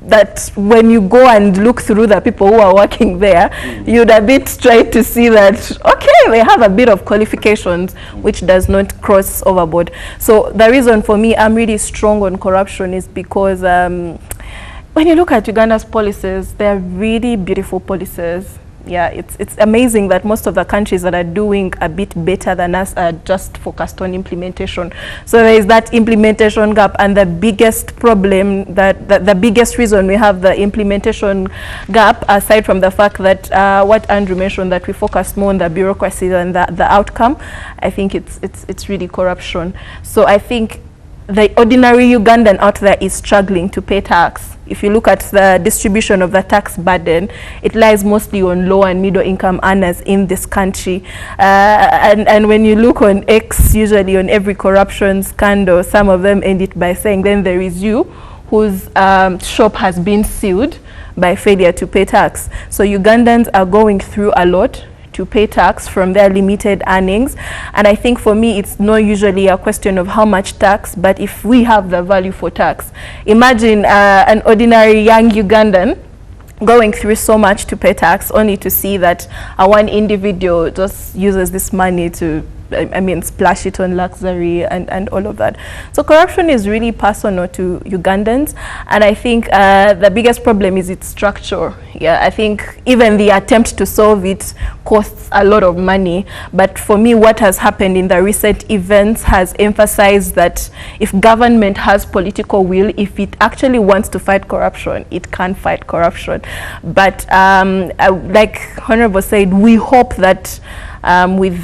that when you go and look through the people who are working there, you'd a bit try to see that, okay, they have a bit of qualifications, which does not cross overboard. So the reason for me, I'm really strong on corruption is because when you look at Uganda's policies, they're really beautiful policies. Yeah, it's amazing that most of the countries that are doing a bit better than us are just focused on implementation. So there is that implementation gap, and the biggest problem, the biggest reason we have the implementation gap, aside from the fact that what Andrew mentioned, that we focus more on the bureaucracy than the outcome, I think it's really corruption. So I think the ordinary Ugandan out there is struggling to pay tax. If you look at the distribution of the tax burden, it lies mostly on low and middle income earners in this country. And when you look on X, usually on every corruption scandal, some of them end it by saying, then there is you whose shop has been sealed by failure to pay tax. So Ugandans are going through a lot to pay tax from their limited earnings. And I think for me, it's not usually a question of how much tax, but if we have the value for tax. Imagine an ordinary young Ugandan going through so much to pay tax, only to see that one individual just uses this money to splash it on luxury and all of that. So corruption is really personal to Ugandans, and I think the biggest problem is its structure. Yeah, I think even the attempt to solve it costs a lot of money. But for me, what has happened in the recent events has emphasized that if government has political will, if it actually wants to fight corruption, it can fight corruption. But like Honorable said, we hope that with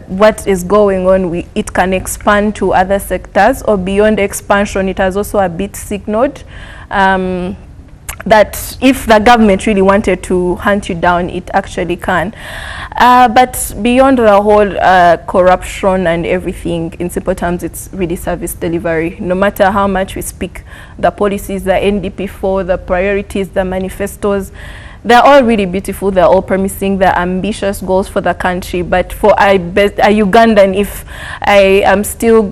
what is going on, it can expand to other sectors, or beyond expansion, it has also a bit signaled that if the government really wanted to hunt you down, it actually can. But beyond the whole corruption and everything, in simple terms, it's really service delivery. No matter how much we speak, the policies, the NDP4, the priorities, the manifestos, they're all really beautiful, they're all promising, they're ambitious goals for the country. But for a Ugandan, if I am still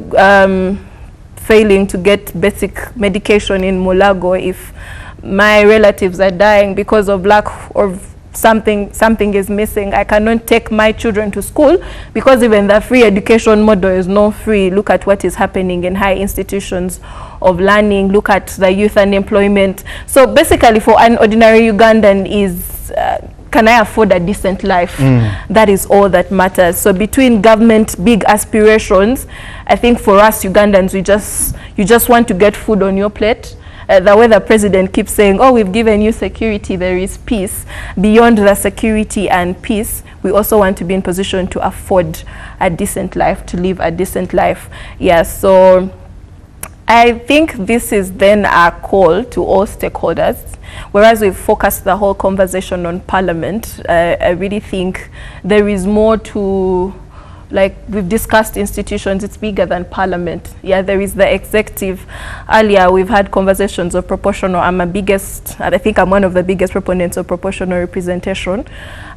failing to get basic medication in Mulago, if my relatives are dying because of lack of something is missing, I cannot take my children to school because even the free education model is not free. Look at what is happening in high institutions of learning, look at the youth unemployment. So basically for an ordinary Ugandan is, can I afford a decent life? That is all that matters. So between government big aspirations, I think for us Ugandans, you just want to get food on your plate. The way the president keeps saying, oh, we've given you security, there is peace. Beyond the security and peace, we also want to be in position to afford a decent life, to live a decent life. Yeah, so I think this is then a call to all stakeholders. Whereas we've focused the whole conversation on Parliament, I really think there is more to, like we've discussed institutions, it's bigger than Parliament. Yeah, there is the executive. Earlier, we've had conversations of proportional. I think I'm one of the biggest proponents of proportional representation.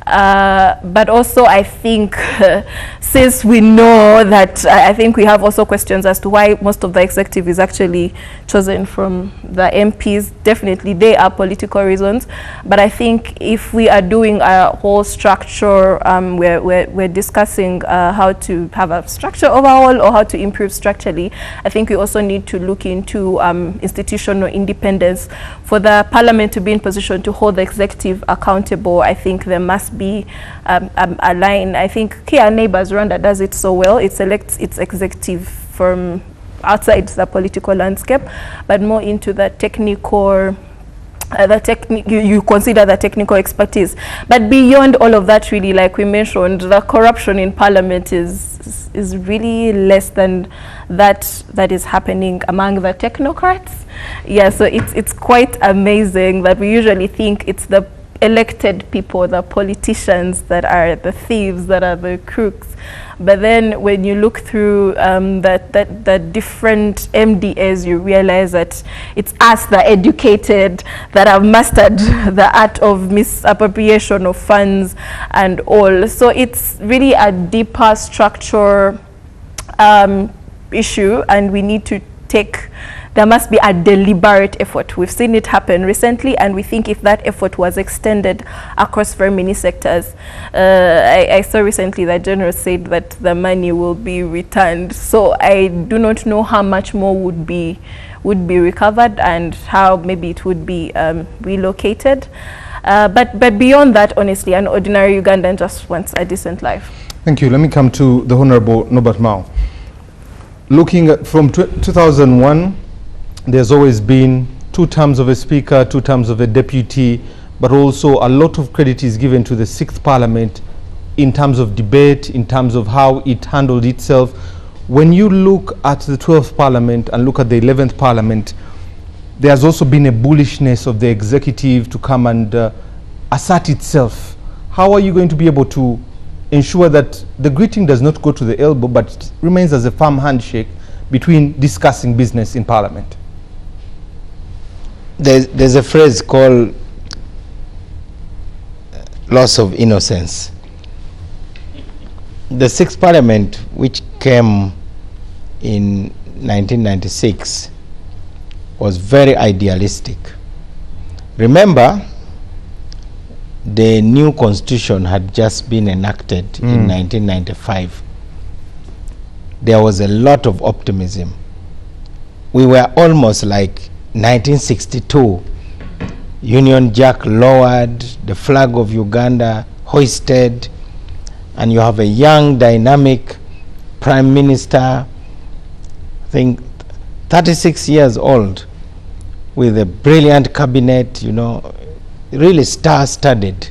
But also I think since we know that, I think we have also questions as to why most of the executive is actually chosen from the MPs. Definitely they are political reasons, but I think if we are doing a whole structure, we're discussing how to have a structure overall or how to improve structurally, I think we also need to look into institutional independence. For the parliament to be in position to hold the executive accountable, I think there must be a line. I think here our neighbors, Rwanda does it so well. It selects its executive from outside the political landscape, but more into the technical, you consider the technical expertise. But beyond all of that, really, like we mentioned, the corruption in parliament is really less than that is happening among the technocrats. Yeah, so it's quite amazing that we usually think it's the elected people, the politicians, that are the thieves, that are the crooks. But then when you look through the different MDAs, you realize that it's us, the educated, that have mastered the art of misappropriation of funds and all. So it's really a deeper structure issue, and we need to there must be a deliberate effort. We've seen it happen recently, and we think if that effort was extended across very many sectors, I saw recently that General said that the money will be returned. So I do not know how much more would be recovered and how maybe it would be relocated. But beyond that, honestly, an ordinary Ugandan just wants a decent life. Thank you. Let me come to the Honorable Norbert Mao. Looking at from 2001, there's always been 2 terms of a speaker, 2 terms of a deputy, but also a lot of credit is given to the 6th Parliament in terms of debate, in terms of how it handled itself. When you look at the 12th Parliament and look at the 11th Parliament, there's also been a bullishness of the executive to come and assert itself. How are you going to be able to ensure that the greeting does not go to the elbow, but it remains as a firm handshake between discussing business in Parliament? There's a phrase called loss of innocence. The 6th Parliament, which came in 1996, was very idealistic. Remember, the new constitution had just been enacted in 1995. There was a lot of optimism. We were almost like 1962. Union Jack lowered, the flag of Uganda hoisted, and you have a young, dynamic Prime Minister, I think 36 years old, with a brilliant cabinet, you know, really star-studded.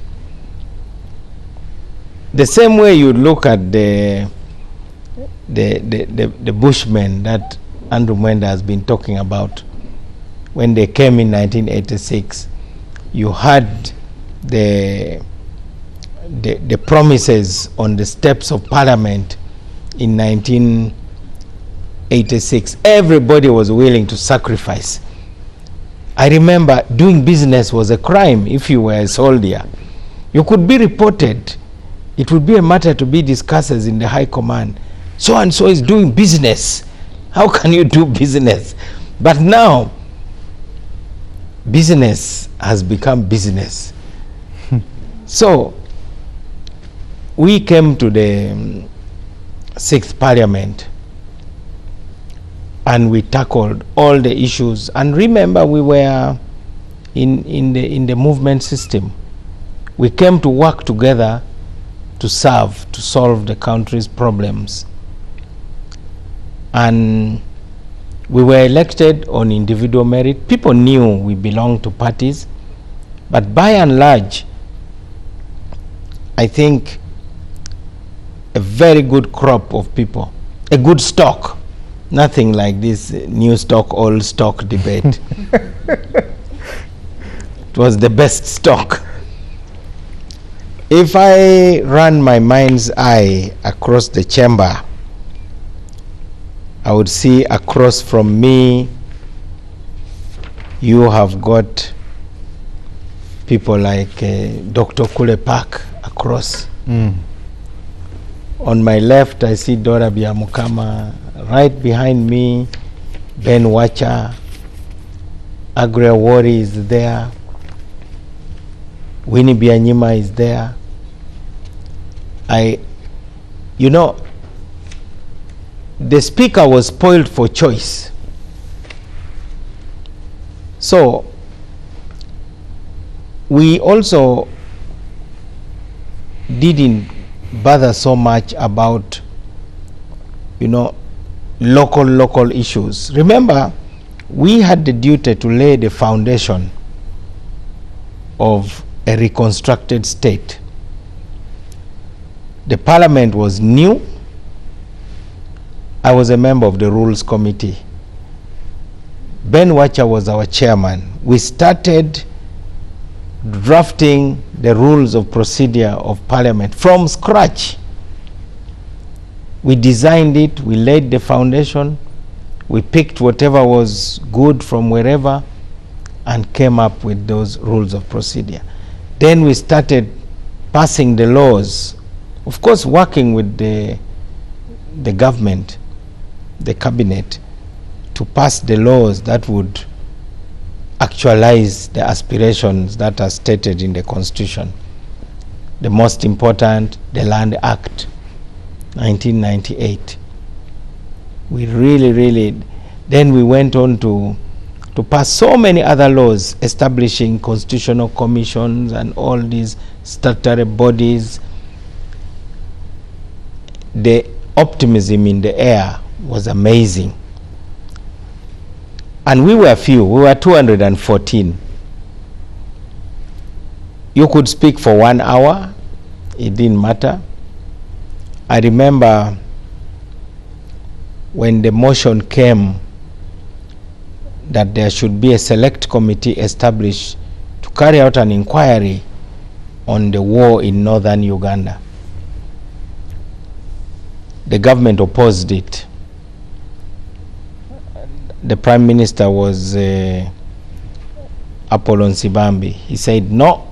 The same way you look at the Bushmen that Andrew Mwenda has been talking about. When they came in 1986, you had the promises on the steps of Parliament in 1986. Everybody was willing to sacrifice. I remember doing business was a crime if you were a soldier. You could be reported. It would be a matter to be discussed in the high command. So and so is doing business. How can you do business? But now, business has become business. So, we came to the 6th Parliament and we tackled all the issues. And remember, we were in the movement system. We came to work together to solve the country's problems. And we were elected on individual merit. People knew we belonged to parties, but by and large, I think a very good crop of people, a good stock, nothing like this new stock, old stock debate. It was the best stock. If I run my mind's eye across the chamber, I would see across from me, you have got people like Dr. Kule Park across. On my left, I see Dora Biamukama. Right behind me, Ben Wacha, Agria Wari is there, Winnie Bianyima is there. You know, the speaker was spoiled for choice. So, we also didn't bother so much about, you know, local issues. Remember, we had the duty to lay the foundation of a reconstructed state. The parliament was new. I was a member of the Rules Committee. Ben Wacha was our chairman. We started drafting the rules of procedure of parliament from scratch. We designed it, we laid the foundation, we picked whatever was good from wherever and came up with those rules of procedure. Then we started passing the laws, of course working with the government, the cabinet, to pass the laws that would actualize the aspirations that are stated in the Constitution. The most important, the Land Act, 1998. We really, then we went on to pass so many other laws establishing constitutional commissions and all these statutory bodies. The optimism in the air was amazing. And we were few, we were 214. You could speak for 1 hour, it didn't matter. I remember when the motion came that there should be a select committee established to carry out an inquiry on the war in northern Uganda. The government opposed it. The Prime Minister was Apollon Sibambi. He said, no,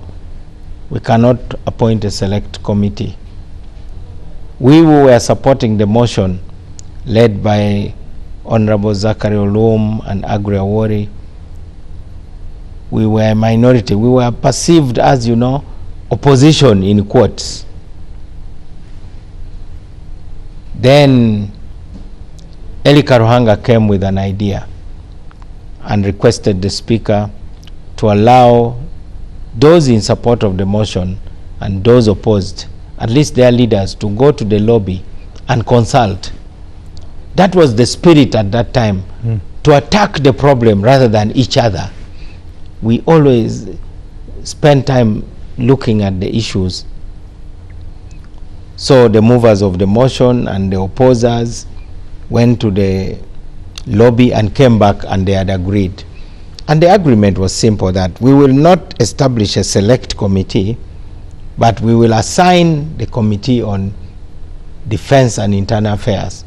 we cannot appoint a select committee. We who were supporting the motion, led by Honorable Zachary Olum and Agria Wari, we were a minority. We were perceived as, you know, opposition in quotes. Then Eli Karuhanga came with an idea and requested the Speaker to allow those in support of the motion and those opposed, at least their leaders, to go to the lobby and consult. That was the spirit at that time, to attack the problem rather than each other. We always spend time looking at the issues. So the movers of the motion and the opposers went to the lobby and came back and they had agreed. And the agreement was simple, that we will not establish a select committee, but we will assign the Committee on Defense and Internal Affairs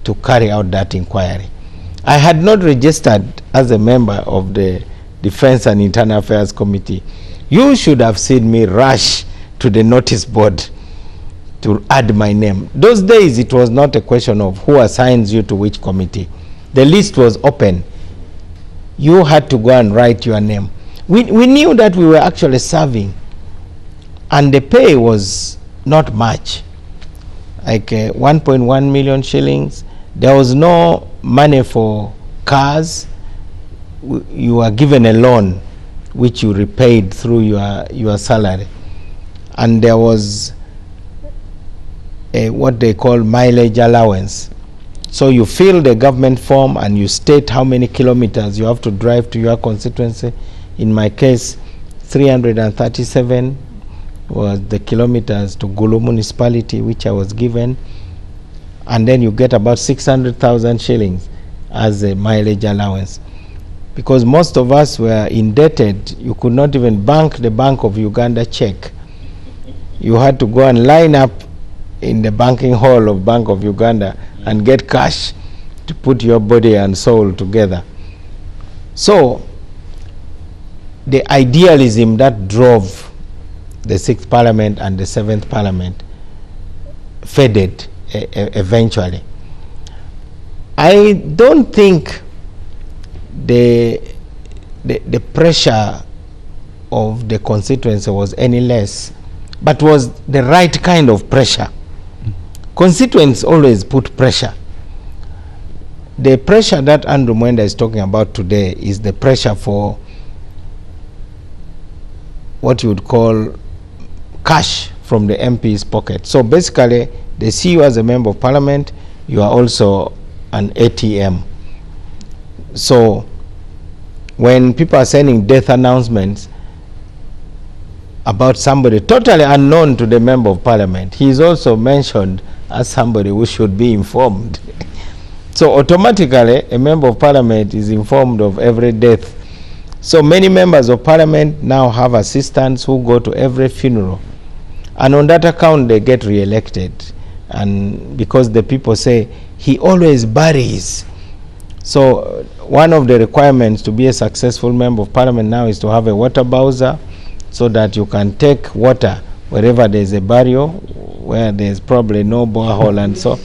to carry out that inquiry. I had not registered as a member of the Defense and Internal Affairs Committee. You should have seen me rush to the notice board to add my name. Those days it was not a question of who assigns you to which committee. The list was open. You had to go and write your name. We knew that we were actually serving, and the pay was not much, like 1.1 million shillings. There was no money for cars. You were given a loan which you repaid through your salary, and there was what they call mileage allowance. So you fill the government form and you state how many kilometers you have to drive to your constituency. In my case, 337 was the kilometers to Gulu municipality, which I was given. And then you get about 600,000 shillings as a mileage allowance. Because most of us were indebted, you could not even bank the Bank of Uganda check. You had to go and line up in the banking hall of Bank of Uganda and get cash to put your body and soul together. So the idealism that drove the 6th Parliament and the 7th Parliament faded eventually. I don't think the pressure of the constituency was any less, but was the right kind of pressure. Constituents always put pressure. The pressure that Andrew Mwenda is talking about today is the pressure for what you would call cash from the MP's pocket. So basically, they see you as a member of parliament, you are also an ATM. So when people are sending death announcements about somebody totally unknown to the member of parliament, he is also mentioned as somebody who should be informed. So automatically, a member of parliament is informed of every death. So many members of parliament now have assistants who go to every funeral. And on that account, they get re-elected. And because the people say, he always buries. So one of the requirements to be a successful member of parliament now is to have a water bowser, so that you can take water wherever there's a burial, where there's probably no borehole. And so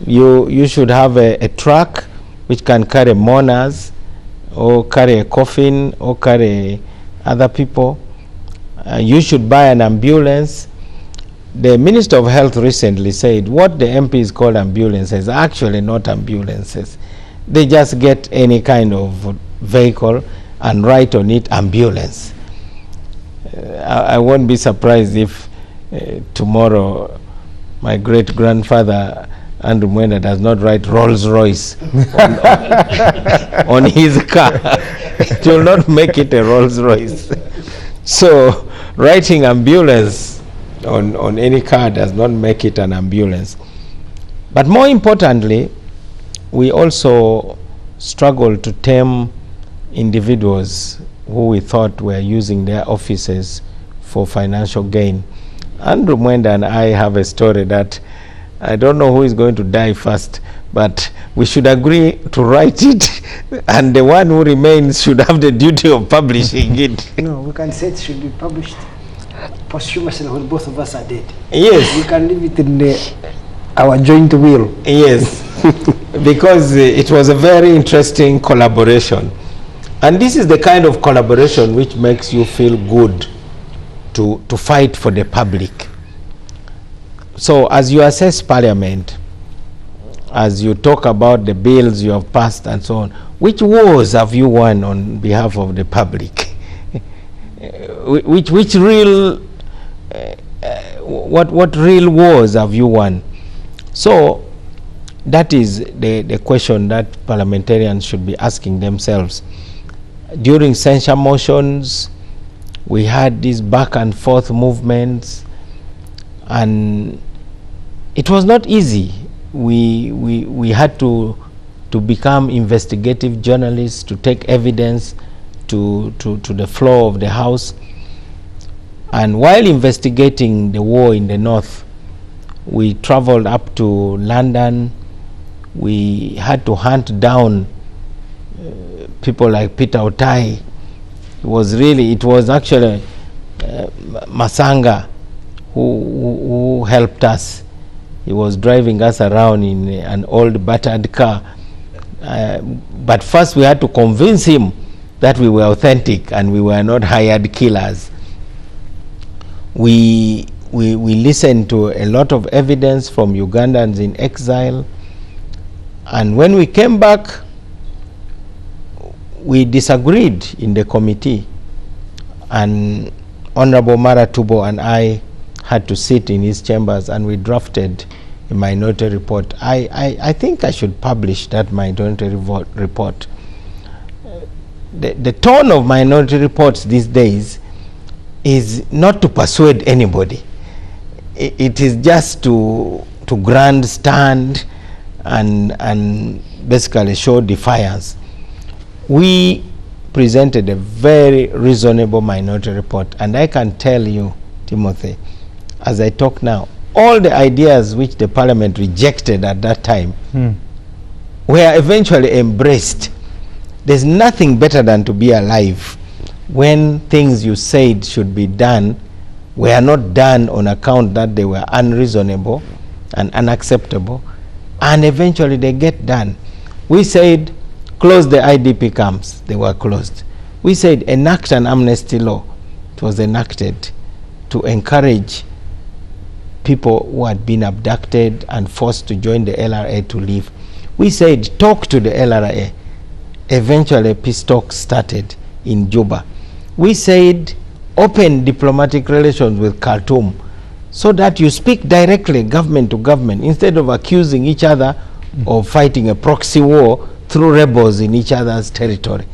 you should have a truck which can carry mourners, or carry a coffin, or carry other people. You should buy an ambulance. The Minister of Health recently said what the MPs call ambulances are actually not ambulances. They just get any kind of vehicle and write on it ambulance. I won't be surprised if tomorrow my great-grandfather Andrew Mwenda does not write Rolls-Royce on his car. It will not make it a Rolls-Royce. So writing ambulance on any car does not make it an ambulance. But more importantly, we also struggle to tame individuals who we thought were using their offices for financial gain. Andrew Mwenda and I have a story that I don't know who is going to die first, but we should agree to write it, and the one who remains should have the duty of publishing it. No, we can say it should be published posthumously when both of us are dead. Yes. We can leave it in our joint will. Yes, because it was a very interesting collaboration. And this is the kind of collaboration which makes you feel good to fight for the public. So as you assess parliament, as you talk about the bills you have passed and so on, which wars have you won on behalf of the public? which real, what real wars have you won? So that is the question that parliamentarians should be asking themselves. During censure motions, we had these back and forth movements, and it was not easy. We had to become investigative journalists, to take evidence to the floor of the House. And while investigating the war in the north, we traveled up to London. We had to hunt down people like Peter Otai. It was actually Masanga who helped us. He was driving us around in an old battered car. But first we had to convince him that we were authentic and we were not hired killers. We listened to a lot of evidence from Ugandans in exile. And when we came back, we disagreed in the committee. And Honorable Mara Tubo and I had to sit in his chambers, and we drafted a minority report. I think I should publish that minority report. The tone of minority reports these days is not to persuade anybody. It is just to grandstand and basically show defiance. We presented a very reasonable minority report, and I can tell you, Timothy, as I talk now, all the ideas which the parliament rejected at that time were eventually embraced. There's nothing better than to be alive when things you said should be done were not done on account that they were unreasonable and unacceptable, and eventually they get done. We said close the IDP camps, they were closed. We said enact an amnesty law. It was enacted to encourage people who had been abducted and forced to join the LRA to leave. We said talk to the LRA. Eventually peace talks started in Juba. We said open diplomatic relations with Khartoum so that you speak directly government to government instead of accusing each other of fighting a proxy war through rebels in each other's territory.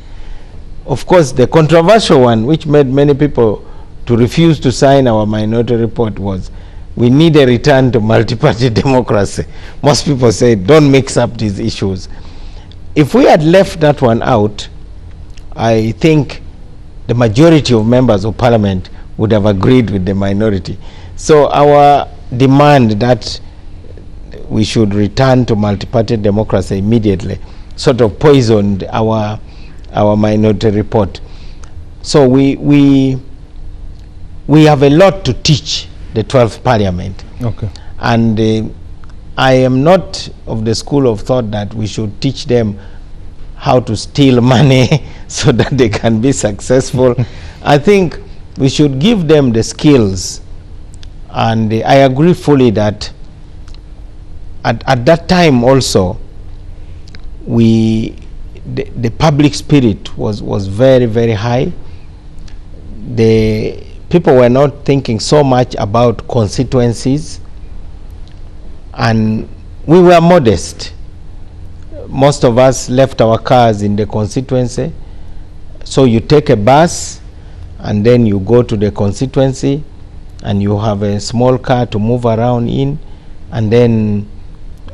Of course, the controversial one, which made many people to refuse to sign our minority report, was we need a return to multi-party democracy. Most people say don't mix up these issues. If we had left that one out, I think the majority of members of parliament would have agreed with the minority. So our demand that we should return to multi-party democracy immediately sort of poisoned our minority report. So we have a lot to teach the 12th parliament. Okay. And I am not of the school of thought that we should teach them how to steal money so that they can be successful. I think we should give them the skills, and I agree fully that at that time also the public spirit was very, very high. The people were not thinking so much about constituencies, and we were modest. Most of us left our cars in the constituency, so you take a bus and then you go to the constituency and you have a small car to move around in, and then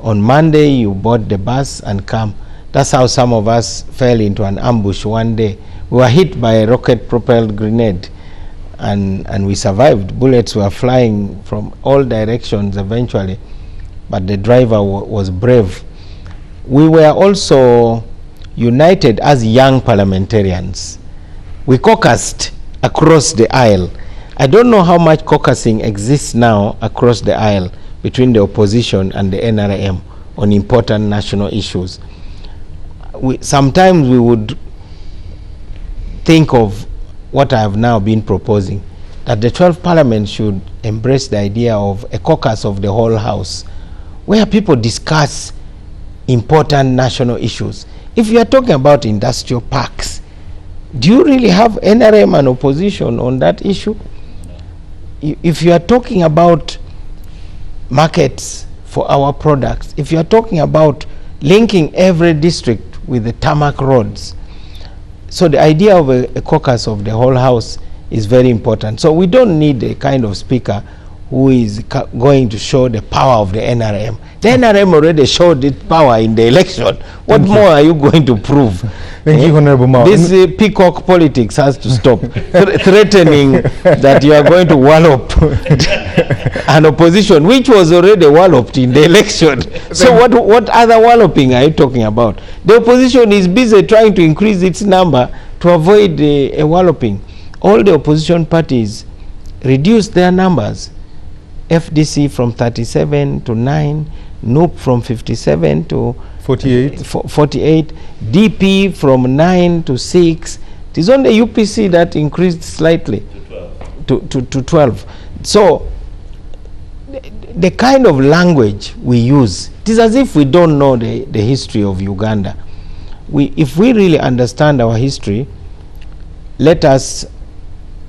on Monday you board the bus and come. That's how some of us fell into an ambush one day. We were hit by a rocket propelled grenade, and we survived. Bullets were flying from all directions eventually, but the driver was brave. We were also united as young parliamentarians. We caucused across the aisle. I don't know how much caucusing exists now across the aisle between the opposition and the NRM on important national issues. Sometimes we would think of what I have now been proposing, that the 12th parliament should embrace the idea of a caucus of the whole house, where people discuss important national issues. If you are talking about industrial parks, do you really have NRM and opposition on that issue? If you are talking about markets for our products, if you are talking about linking every district with the tarmac roads, so the idea of a caucus of the whole house is very important. So we don't need a kind of speaker who is going to show the power of the NRM. The NRM already showed its power in the election. What more are you going to prove? Thank you, Honorable Mao. This peacock politics has to stop. Threatening that you are going to wallop an opposition which was already walloped in the election. So what other walloping are you talking about? The opposition is busy trying to increase its number to avoid a walloping. All the opposition parties reduced their numbers. FDC from 37 to 9, NUP from 57 to 48. 48, DP from 9 to 6. It is only UPC that increased slightly to 12. So the kind of language we use, it is as if we don't know the history of Uganda. If we really understand our history, let us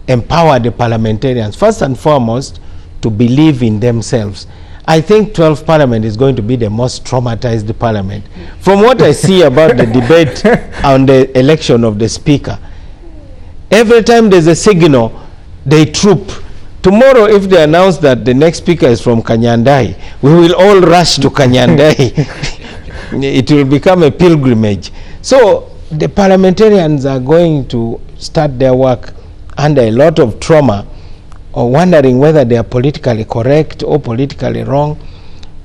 empower the parliamentarians, first and foremost, to believe in themselves. I think 12th parliament is going to be the most traumatized parliament. From what I see about the debate on the election of the speaker, every time there's a signal, they troop. Tomorrow, if they announce that the next speaker is from Kanyandai, we will all rush to Kanyandai. It will become a pilgrimage. So the parliamentarians are going to start their work under a lot of trauma, or wondering whether they are politically correct or politically wrong.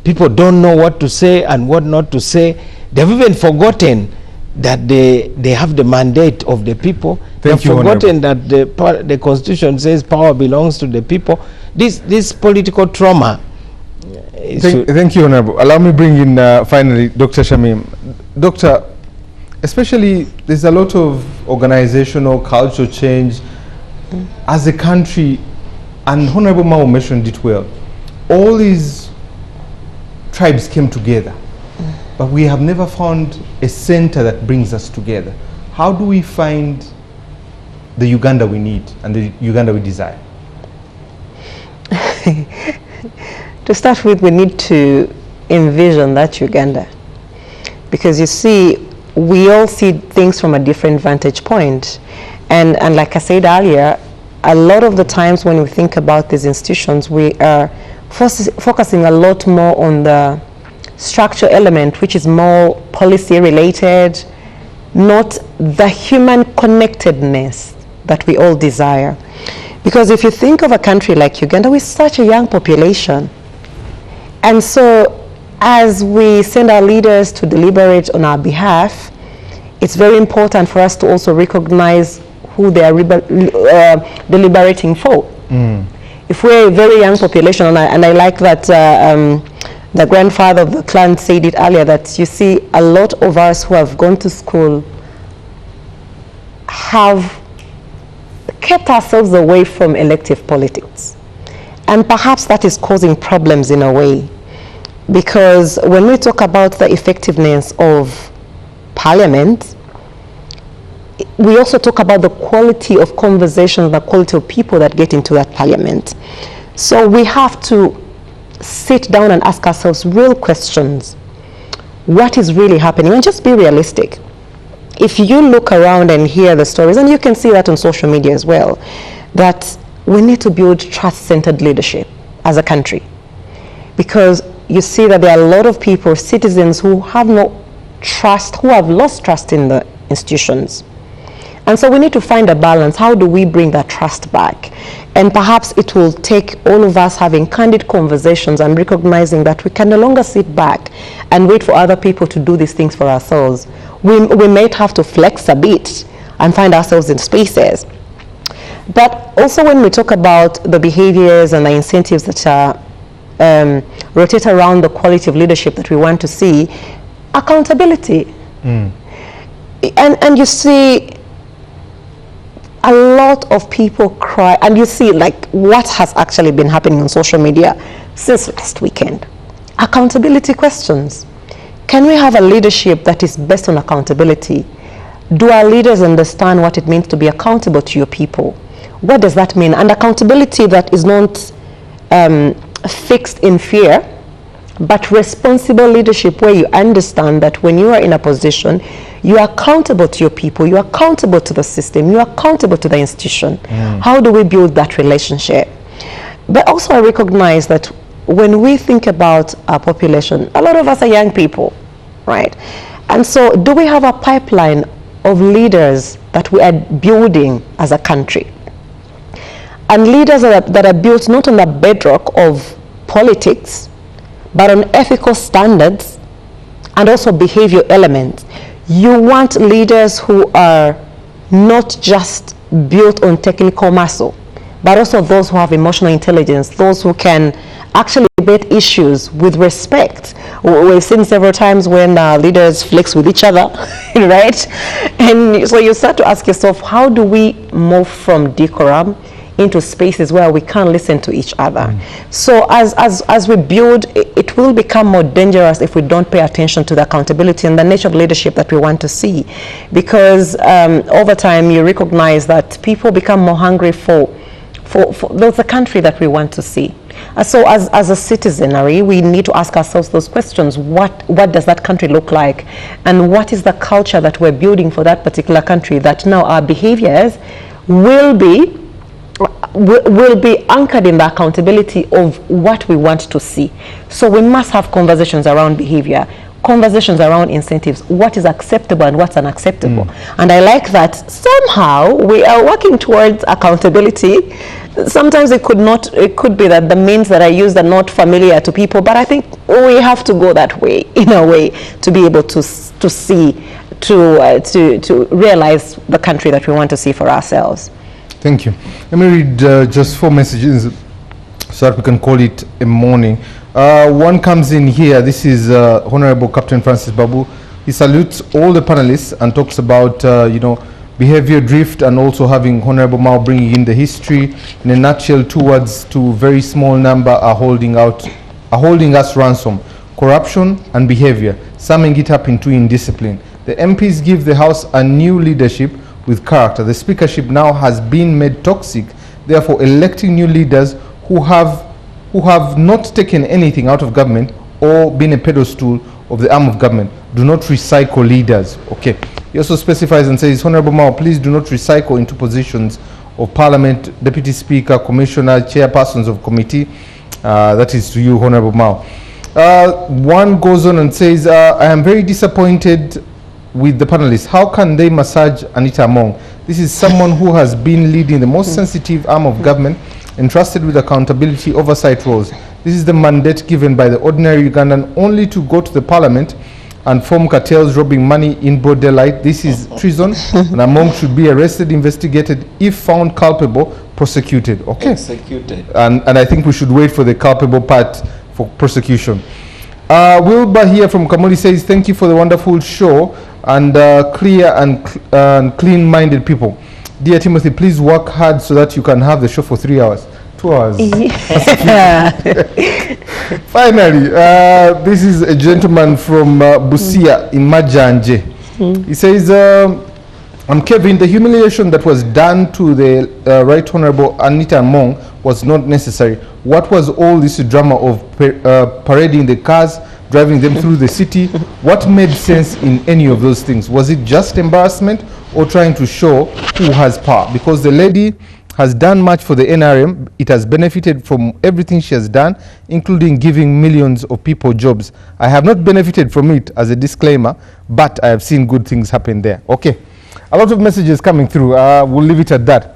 People don't know what to say and what not to say. They've even forgotten that they have the mandate of the people. Thank They've you, forgotten that the constitution says power belongs to the people. This political trauma. Thank you, Honorable. Allow me bring in finally Dr. Shamim. Doctor, especially there's a lot of organizational cultural change as a country, and Honorable Mao mentioned it well. All these tribes came together, but we have never found a center that brings us together. How do we find the Uganda we need and the Uganda we desire? To start with, we need to envision that Uganda, because you see, we all see things from a different vantage point. And like I said earlier, a lot of the times when we think about these institutions, we are focusing a lot more on the structure element, which is more policy related, not the human connectedness that we all desire. Because if you think of a country like Uganda, we're such a young population. And so as we send our leaders to deliberate on our behalf, it's very important for us to also recognize who they are deliberating for. If we're a very young population, and I like that the grandfather of the clan said it earlier, that you see a lot of us who have gone to school have kept ourselves away from elective politics. And perhaps that is causing problems in a way, because when we talk about the effectiveness of parliament, we also talk about the quality of conversation, the quality of people that get into that parliament. So we have to sit down and ask ourselves real questions. What is really happening? And just be realistic. If you look around and hear the stories, and you can see that on social media as well, that we need to build trust-centered leadership as a country. Because you see that there are a lot of people, citizens, who have no trust, who have lost trust in the institutions. And so we need to find a balance. How do we bring that trust back? And perhaps it will take all of us having candid conversations and recognizing that we can no longer sit back and wait for other people to do these things for ourselves. We might have to flex a bit and find ourselves in spaces. But also when we talk about the behaviors and the incentives that are rotate around the quality of leadership that we want to see, accountability. And you see, a lot of people cry, and you see like what has actually been happening on social media since last weekend. Accountability questions. Can we have a leadership that is based on accountability? Do our leaders understand what it means to be accountable to your people? What does that mean? And accountability that is not fixed in fear, but responsible leadership where you understand that when you are in a position, you are accountable to your people, you are accountable to the system, you are accountable to the institution. How do we build that relationship? But also I recognize that when we think about our population, a lot of us are young people, right? And so do we have a pipeline of leaders that we are building as a country? And leaders that are built not on the bedrock of politics, but on ethical standards and also behavior elements. You want leaders who are not just built on technical muscle, but also those who have emotional intelligence, those who can actually debate issues with respect. We've seen several times when leaders flex with each other, right? And so you start to ask yourself, how do we move from decorum into spaces where we can't listen to each other? So as we build, it will become more dangerous if we don't pay attention to the accountability and the nature of leadership that we want to see. Because over time you recognize that people become more hungry for the country that we want to see. So as a citizenry, we need to ask ourselves those questions. What does that country look like? And what is the culture that we're building for that particular country, that now our behaviors will be anchored in the accountability of what we want to see. So we must have conversations around behavior, conversations around incentives, what is acceptable and what's unacceptable. And I like that somehow we are working towards accountability. Sometimes it could be that the means that I use are not familiar to people, but I think we have to go that way, in a way, to be able to see to realize the country that we want to see for ourselves. Thank you. Let me read just 4 messages so that we can call it a morning. One comes in here. This is Honorable Captain Francis Babu. He salutes all the panelists and talks about, behavior drift and also having Honorable Mao bringing in the history. In a nutshell, 2 words to very small number are holding us ransom. Corruption and behavior, summing it up into indiscipline. The MPs give the House a new leadership with character. The speakership now has been made toxic. Therefore, electing new leaders who have not taken anything out of government or been a pedestal of the arm of government. Do not recycle leaders. Okay. He also specifies and says, Honorable Mao, please do not recycle into positions of Parliament, Deputy Speaker, Commissioner, Chairpersons of Committee. That is to you, Honorable Mao. One goes on and says, I am very disappointed with the panelists. How can they massage Anita Among? This is someone who has been leading the most sensitive arm of government, entrusted with accountability oversight roles. This is the mandate given by the ordinary Ugandan, only to go to the Parliament and form cartels robbing money in broad daylight. This is treason, and Among should be arrested, investigated, if found culpable, prosecuted. Okay. Executed. And I think we should wait for the culpable part for prosecution. Wilbur here from Kamuli says, thank you for the wonderful show and clear and clean-minded people. Dear Timothy, please work hard so that you can have the show for 3 hours. 2 hours. Yeah. Finally, this is a gentleman from Busia in Majanje. He says, I'm Kevin, the humiliation that was done to the Right Honorable Anita Among was not necessary. What was all this drama of parading the cars, driving them through the city? What made sense in any of those things? Was it just embarrassment or trying to show who has power? Because the lady has done much for the NRM. It has benefited from everything she has done, including giving millions of people jobs. I have not benefited from it, as a disclaimer, but I have seen good things happen there. Okay. A lot of messages coming through. We'll leave it at that.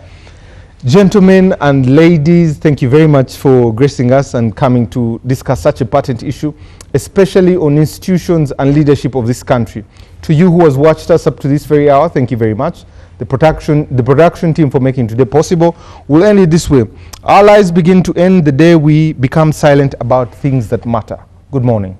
Gentlemen and ladies, thank you very much for gracing us and coming to discuss such a patent issue, especially on institutions and leadership of this country. To you who has watched us up to this very hour, thank you very much. The production team for making today possible. We'll end it this way. Our lives begin to end the day we become silent about things that matter. Good morning.